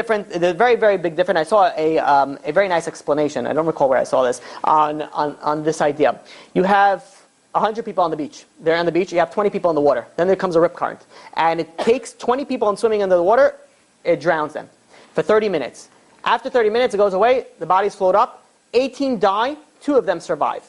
very big difference. I saw a very nice explanation. I don't recall where I saw this on this idea. You have 100 people on the beach. They're on the beach. You have 20 people in the water. Then there comes a rip current, and it takes 20 people and swimming into the water. It drowns them for 30 minutes. After 30 minutes, it goes away. The bodies float up. 18 die. 2 of them survive.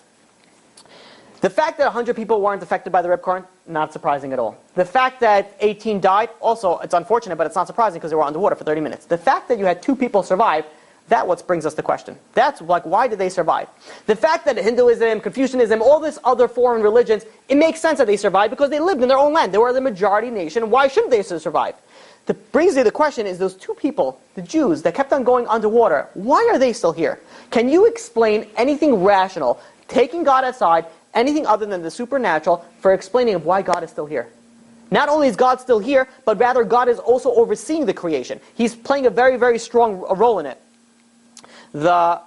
The fact that 100 people weren't affected by the rip current, not surprising at all. The fact that 18 died, also, it's unfortunate, but it's not surprising because they were underwater for 30 minutes. The fact that you had 2 people survive, that's what brings us the question. That's like, why did they survive? The fact that Hinduism, Confucianism, all these other foreign religions, it makes sense that they survived because they lived in their own land. They were the majority nation. Why shouldn't they survive? That brings you the question is those 2 people, the Jews, that kept on going underwater, why are they still here? Can you explain anything rational, taking God aside, anything other than the supernatural, for explaining of why God is still here? Not only is God still here, but rather God is also overseeing the creation. He's playing a very, very strong role in it. The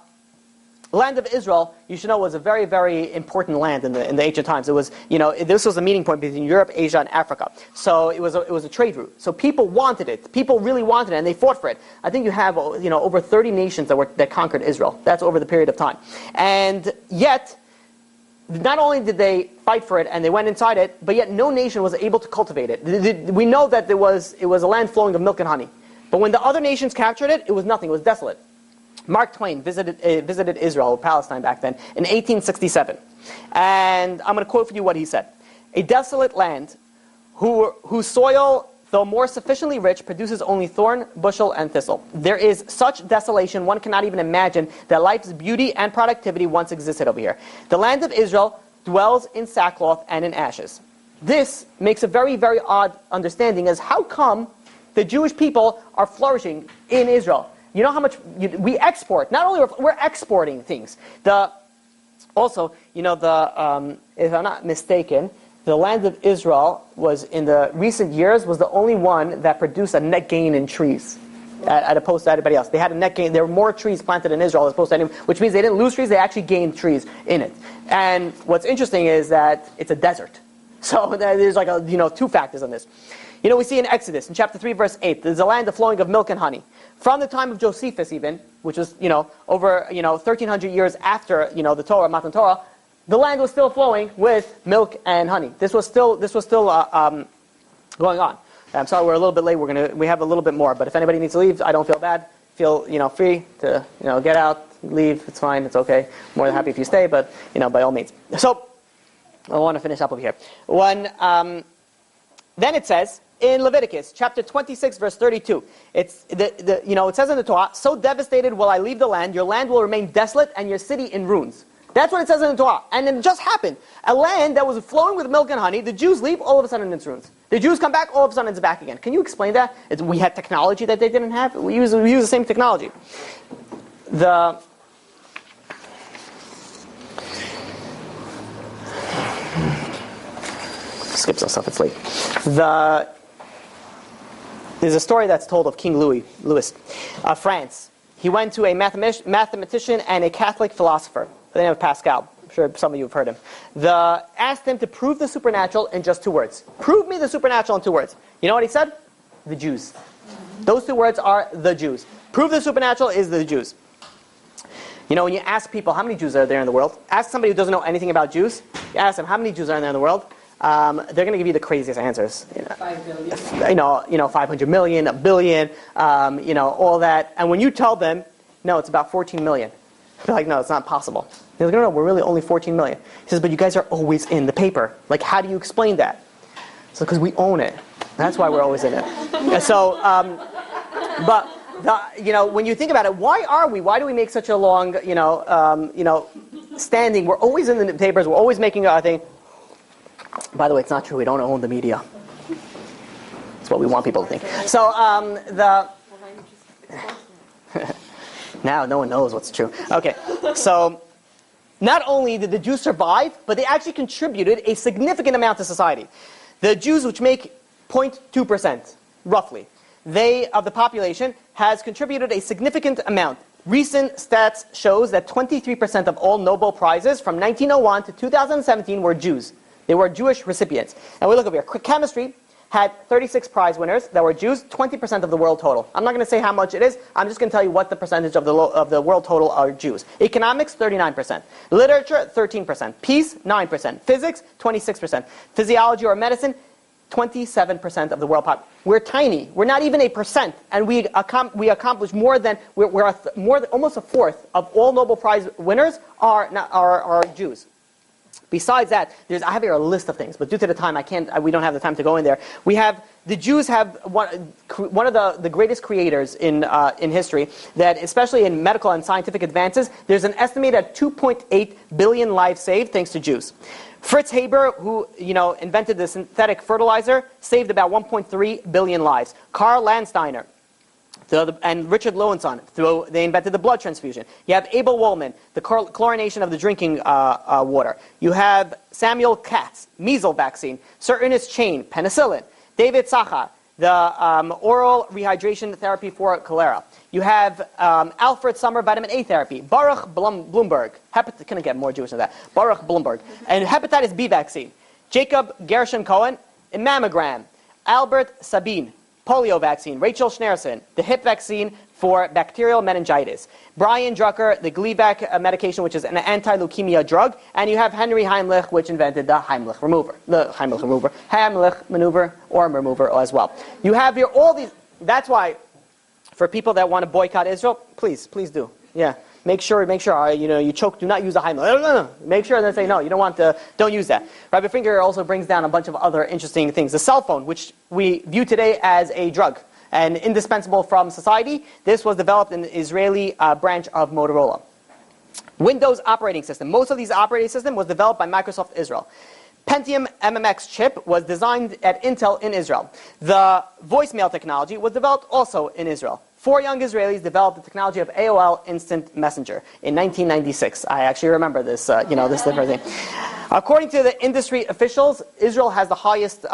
land of Israel, you should know, was a very, very important land in the ancient times. It was, this was a meeting point between Europe, Asia, and Africa. So it was a trade route. So people wanted it. People really wanted it, and they fought for it. I think you have, over 30 nations that conquered Israel. That's over the period of time. And yet, not only did they fight for it and they went inside it, but yet no nation was able to cultivate it. We know that it was a land flowing of milk and honey. But when the other nations captured it, it was nothing. It was desolate. Mark Twain visited Israel, or Palestine back then, in 1867. And I'm going to quote for you what he said. A desolate land whose soil, though more sufficiently rich, produces only thorn, bushel, and thistle. There is such desolation, one cannot even imagine that life's beauty and productivity once existed over here. The land of Israel dwells in sackcloth and in ashes. This makes a very, very odd understanding as how come the Jewish people are flourishing in Israel. You know how much we export. Not only we're exporting things. Also, if I'm not mistaken, the land of Israel was, in the recent years, was the only one that produced a net gain in trees, as opposed to anybody else. They had a net gain. There were more trees planted in Israel as opposed to anyone, which means they didn't lose trees. They actually gained trees in it. And what's interesting is that it's a desert. So there's like 2 factors on this. We see in Exodus, in chapter 3, verse 8, there's a land of flowing of milk and honey. From the time of Josephus even, which was, over, 1,300 years after, the Torah, Matan Torah, the land was still flowing with milk and honey. This was still going on. I'm sorry we're a little bit late. We have a little bit more, but if anybody needs to leave, I don't feel bad. Feel, free to, get out, leave. It's fine. It's okay. More than happy if you stay, but, by all means. So, I want to finish up over here. Then it says, in Leviticus, chapter 26, verse 32, it says in the Torah, so devastated will I leave the land, your land will remain desolate, and your city in ruins. That's what it says in the Torah. And it just happened. A land that was flowing with milk and honey, the Jews leave, all of a sudden it's ruins. The Jews come back, all of a sudden it's back again. Can you explain that? We had technology that they didn't have. We use the same technology. Skip some stuff, it's late. There's a story that's told of King Louis of France. He went to a mathematician and a Catholic philosopher by the name of Pascal. I'm sure some of you have heard him. Asked him to prove the supernatural in just 2 words. Prove me the supernatural in 2 words. You know what he said? The Jews. Those 2 words are the Jews. Prove the supernatural is the Jews. When you ask people, how many Jews are there in the world? Ask somebody who doesn't know anything about Jews. You ask them, how many Jews are there in the world? They're going to give you the craziest answers. 5 billion. 500 million, 1 billion, all that. And when you tell them, no, it's about 14 million. They're like, no, it's not possible. They're like, no, we're really only 14 million. He says, but you guys are always in the paper. Like, how do you explain that? So, because we own it. That's why we're always in it. And so, when you think about it, why do we make such a long, standing? We're always in the papers. We're always making a thing. By the way, it's not true. We don't own the media. That's what we want people to think. So now no one knows what's true. Okay, so not only did the Jews survive, but they actually contributed a significant amount to society. The Jews, which make 0.2%, roughly, of the population, has contributed a significant amount. Recent stats shows that 23% of all Nobel Prizes from 1901 to 2017 were Jews. They were Jewish recipients. And we look over here. Chemistry had 36 prize winners that were Jews, 20% of the world total. I'm not going to say how much it is. I'm just going to tell you what the percentage of the world total are Jews. Economics, 39%. Literature, 13%. Peace, 9%. Physics, 26%. Physiology or medicine, 27% of the world population. We're tiny. We're not even 1%, and we accomplish more than almost a fourth of all Nobel Prize winners are Jews. Besides that, I have here a list of things, but due to the time, we don't have the time to go in there. The Jews have one of the greatest creators in history, that especially in medical and scientific advances, there's an estimated 2.8 billion lives saved thanks to Jews. Fritz Haber, who invented the synthetic fertilizer, saved about 1.3 billion lives. Karl Landsteiner and Richard Lowenson, they invented the blood transfusion. You have Abel Wohlman, the chlorination of the drinking water. You have Samuel Katz, measles vaccine. Sir Ernest Chain, penicillin. David Sacha, the oral rehydration therapy for cholera. You have Alfred Summer, vitamin A therapy. Baruch Bloomberg, couldn't get more Jewish than that. Baruch Bloomberg. And hepatitis B vaccine. Jacob Gershon Cohen, a mammogram. Albert Sabine, polio vaccine. Rachel Schneerson, the hip vaccine for bacterial meningitis. Brian Drucker, the Gleevec medication, which is an anti-leukemia drug. And you have Henry Heimlich, which invented the Heimlich maneuver, or remover as well. You have here all these. That's why, for people that want to boycott Israel, please do. Yeah. Make sure, you choke, do not use the Heimlich. No. Make sure they say, no, don't use that. Rabbi Finger also brings down a bunch of other interesting things. The cell phone, which we view today as a drug and indispensable from society. This was developed in the Israeli branch of Motorola. Windows operating system. Most of these operating system was developed by Microsoft Israel. Pentium MMX chip was designed at Intel in Israel. The voicemail technology was developed also in Israel. 4 young Israelis developed the technology of AOL Instant Messenger in 1996. I actually remember this, this different thing. According to the industry officials, Israel has the highest,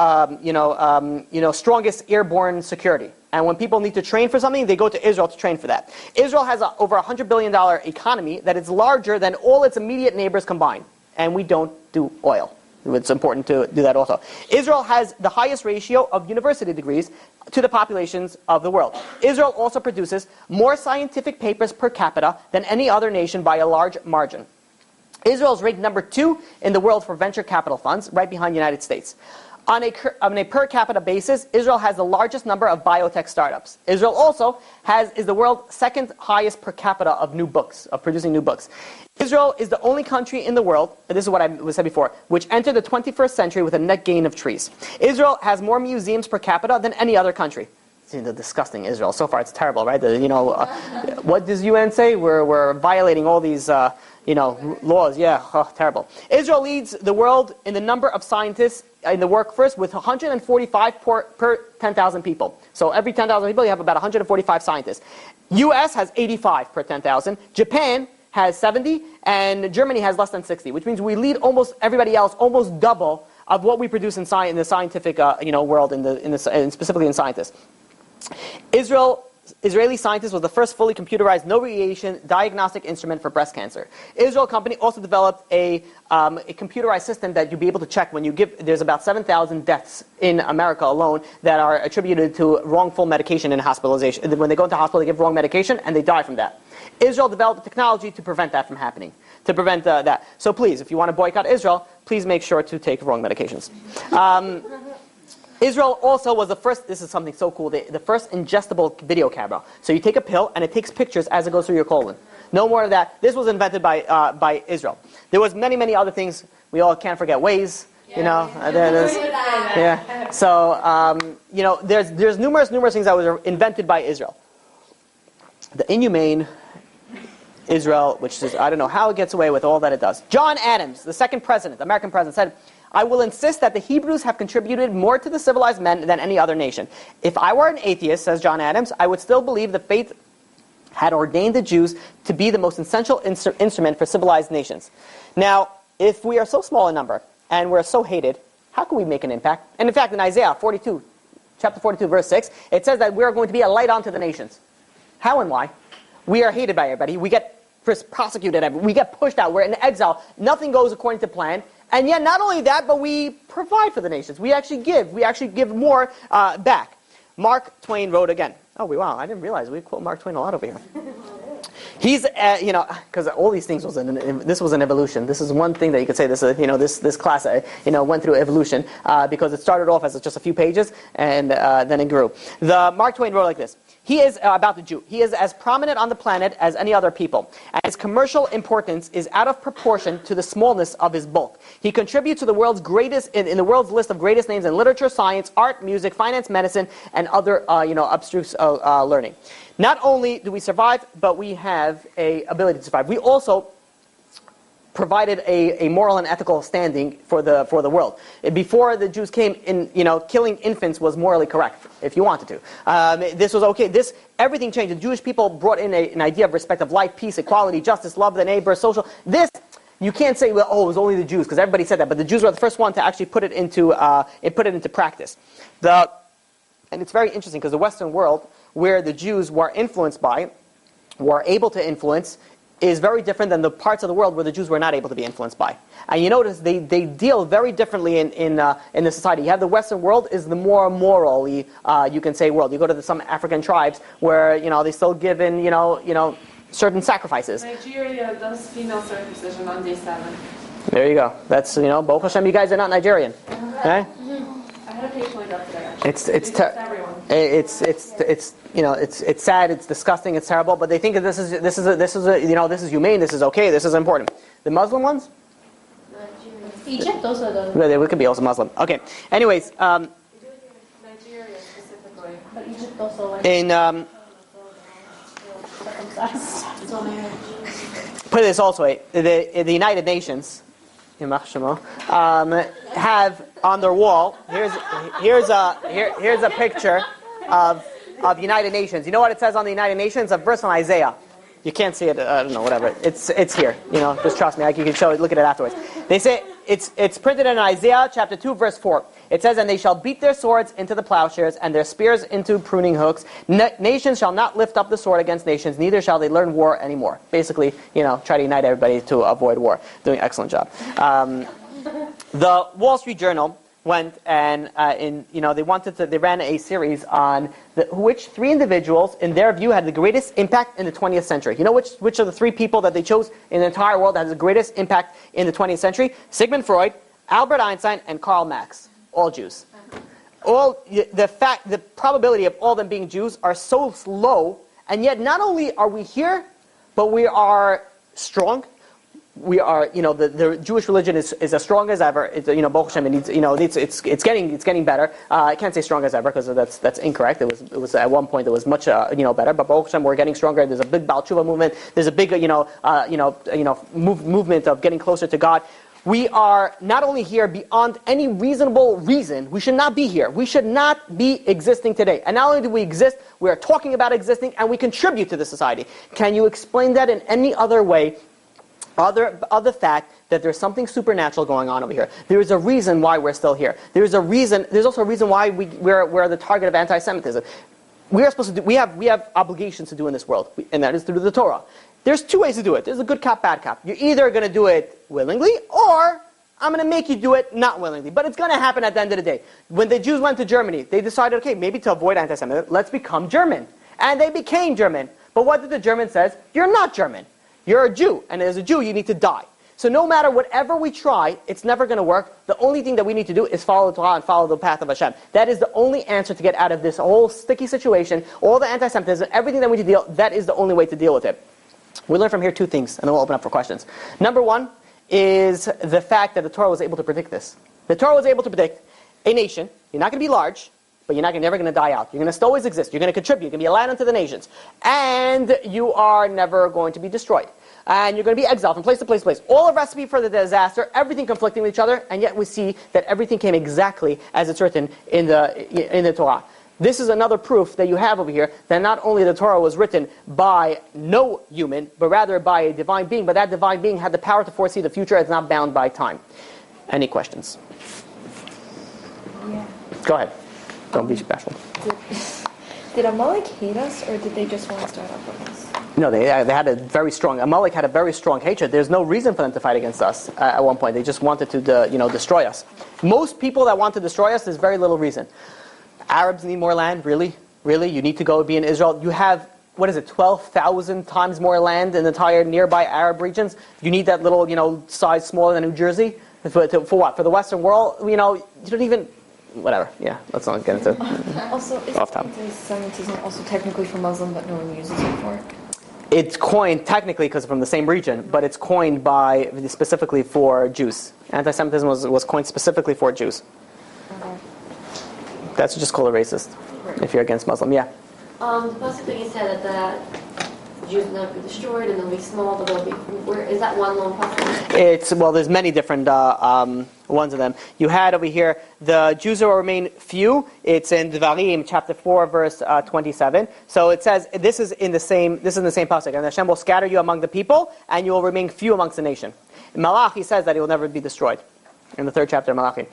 strongest airborne security. And when people need to train for something, they go to Israel to train for that. Israel has over $100 billion economy that is larger than all its immediate neighbors combined. And we don't do oil. It's important to do that also. Israel has the highest ratio of university degrees to the populations of the world. Israel also produces more scientific papers per capita than any other nation by a large margin. Israel is ranked number 2 in the world for venture capital funds, right behind the United States. On a per capita basis, Israel has the largest number of biotech startups. Israel also is the world's 2nd highest per capita of producing new books. Israel is the only country in the world, and this is what I said before, which entered the 21st century with a net gain of trees. Israel has more museums per capita than any other country. The disgusting Israel. So far, it's terrible, right? What does UN say? We're violating all these, laws. Yeah, terrible. Israel leads the world in the number of scientists in the workforce with 145 per 10,000 people. So every 10,000 people, you have about 145 scientists. U.S. has 85 per 10,000. Japan has 70, and Germany has less than 60, which means we lead almost everybody else, almost double of what we produce in the scientific world, and specifically in scientists. Israeli scientist was the first fully computerized no radiation diagnostic instrument for breast cancer. Israel company also developed a computerized system that you'll be able to check when there's about 7,000 deaths in America alone that are attributed to wrongful medication and hospitalization. When they go into hospital, they give wrong medication and they die from that. Israel developed a technology to prevent that from happening, to prevent that. So please, if you want to boycott Israel, please make sure to take wrong medications. Israel also was the first, this is something so cool, the first ingestible video camera. So you take a pill and it takes pictures as it goes through your colon. No more of that. This was invented by Israel. There was many other things. We all can't forget Waze. Yeah. So, there's numerous things that were invented by Israel. The inhumane Israel, which is, I don't know how it gets away with all that it does. John Adams, the second president, American president, said, "I will insist that the Hebrews have contributed more to the civilized men than any other nation. If I were an atheist," says John Adams, "I would still believe the faith had ordained the Jews to be the most essential instrument for civilized nations." Now, if we are so small in number, and we're so hated, how can we make an impact? And in fact, in Isaiah 42, chapter 42, verse 6, it says that we're going to be a light unto the nations. How and why? We are hated by everybody. We get prosecuted. We get pushed out. We're in exile. Nothing goes according to plan. And yet, not only that, but we provide for the nations. We actually give. We actually give more back. Mark Twain wrote again. Oh, wow, I didn't realize we quote Mark Twain a lot over here. He's, because all these things this was an evolution. This is one thing that you could say. This class, went through evolution because it started off as just a few pages and then it grew. The Mark Twain wrote like this. He is about the Jew. He is as prominent on the planet as any other people, and his commercial importance is out of proportion to the smallness of his bulk. He contributes to the world's greatest in the world's list of greatest names in literature, science, art, music, finance, medicine, and other abstruse learning. Not only do we survive, but we have a ability to survive. We also provided a moral and ethical standing for the world. Before the Jews came in, killing infants was morally correct, if you wanted to. This was okay. Everything changed. The Jewish people brought in an idea of respect of life, peace, equality, justice, love the neighbor, social. You can't say, well, it was only the Jews, because everybody said that, but the Jews were the first one to actually put it into practice. And it's very interesting, because the Western world, where the Jews were influenced by, were able to influence, is very different than the parts of the world where the Jews were not able to be influenced by. And you notice they deal very differently in the society. You have the Western world is the more morally, you can say, world. You go to some African tribes where they still give in certain sacrifices. Nigeria does female circumcision on day 7. There you go. That's Baruch Hashem, you guys are not Nigerian, okay? I had a page like that today. It's sad, it's disgusting, it's terrible, but they think that this is humane, this is okay, this is important. The Muslim ones? Egypt also does. We could be also Muslim. Okay. Anyways, Nigeria specifically. But Egypt also put it this also way, the United Nations have on their wall, here's a picture of United Nations. You know what it says on the United Nations? A verse on Isaiah. You can't see it, I don't know, whatever. It's here. Just trust me. You can show it, look at it afterwards. They say it's printed in Isaiah chapter 2 verse 4. It says, "And they shall beat their swords into the plowshares and their spears into pruning hooks. Nations shall not lift up the sword against nations, neither shall they learn war anymore." Basically, try to unite everybody to avoid war. Doing an excellent job. The Wall Street Journal went and they ran a series on which 3 individuals in their view had the greatest impact in the 20th century. You know which of the 3 people that they chose in the entire world that has the greatest impact in the 20th century? Sigmund Freud, Albert Einstein, and Karl Marx. All Jews. The probability of all them being Jews are so low, and yet not only are we here, but we are strong. We are, the Jewish religion is as strong as ever. It's, Baruch Hashem, it's getting better. I can't say strong as ever because that's incorrect. It was at one point it was much better. But Baruch Hashem, we're getting stronger. There's a big Baal Tshuva movement. There's a big movement of getting closer to God. We are not only here beyond any reasonable reason. We should not be here. We should not be existing today. And not only do we exist, we are talking about existing, and we contribute to the society. Can you explain that in any other way? Other fact that there's something supernatural going on over here. There is a reason why we're still here. There's also a reason why we're the target of anti-Semitism. We are supposed to do. We have obligations to do in this world, and that is through the Torah. There's 2 ways to do it. There's a good cop, bad cop. You're either going to do it willingly, or I'm going to make you do it not willingly. But it's going to happen at the end of the day. When the Jews went to Germany, they decided, okay, maybe to avoid anti-Semitism, let's become German. And they became German. But what did the German say? You're not German. You're a Jew. And as a Jew, you need to die. So no matter whatever we try, it's never going to work. The only thing that we need to do is follow the Torah and follow the path of Hashem. That is the only answer to get out of this whole sticky situation, all the anti-Semitism, everything that we need to deal, that is the only way to deal with it. We learn from here 2 things, and then we'll open up for questions. Number 1 is the fact that the Torah was able to predict this. The Torah was able to predict a nation. You're not going to be large, but you're never going to die out. You're going to always exist. You're going to contribute. You're going to be a light unto the nations. And you are never going to be destroyed. And you're going to be exiled from place to place to place. All a recipe for the disaster, everything conflicting with each other, and yet we see that everything came exactly as it's written in the Torah. This is another proof that you have over here that not only the Torah was written by no human, but rather by a divine being, but that divine being had the power to foresee the future. It's not bound by time. Any questions? Yeah. Go ahead. Don't be bashful. Did Amalek hate us, or did they just want to start off with us? No, they had a very strong. Amalek had a very strong hatred. There's no reason for them to fight against us at one point. They just wanted to, destroy us. Most people that want to destroy us, there's very little reason. Arabs need more land, really? You need to go be in Israel. You have 12,000 times more land in the entire nearby Arab regions. You need that little, size smaller than New Jersey for what? For the Western world, you don't even. Whatever. Yeah, let's not get into. Also, is off top. anti-Semitism also technically for Muslim, but no one uses it for it? It's coined technically because from the same region, but it's coined specifically for Jews. Anti-Semitism was coined specifically for Jews. Okay. That's just called a racist if you're against Muslim. Yeah. Basically, you said that the Jews will not be destroyed and they'll be small, but they'll be. Where is that one lone possibility? There's many different ones of them. You had over here the Jews will remain few. It's in Devarim chapter 4 verse 27. So it says this is in the same pasuk, and Hashem will scatter you among the people, and you will remain few amongst the nation. In Malachi says that he will never be destroyed. In the 3rd chapter of Malachi.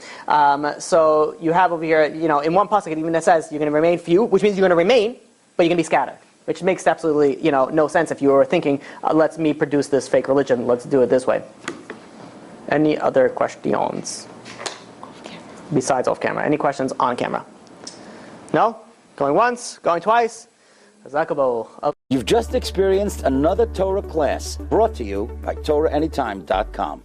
So you have over here, in one pasuk it even says you're going to remain few, which means you're going to remain, but you're going to be scattered. Which makes absolutely, no sense if you were thinking, let me produce this fake religion, let's do it this way. Any other questions? Besides off camera. Any questions on camera? No? Going once? Going twice? You've just experienced another Torah class brought to you by TorahAnytime.com.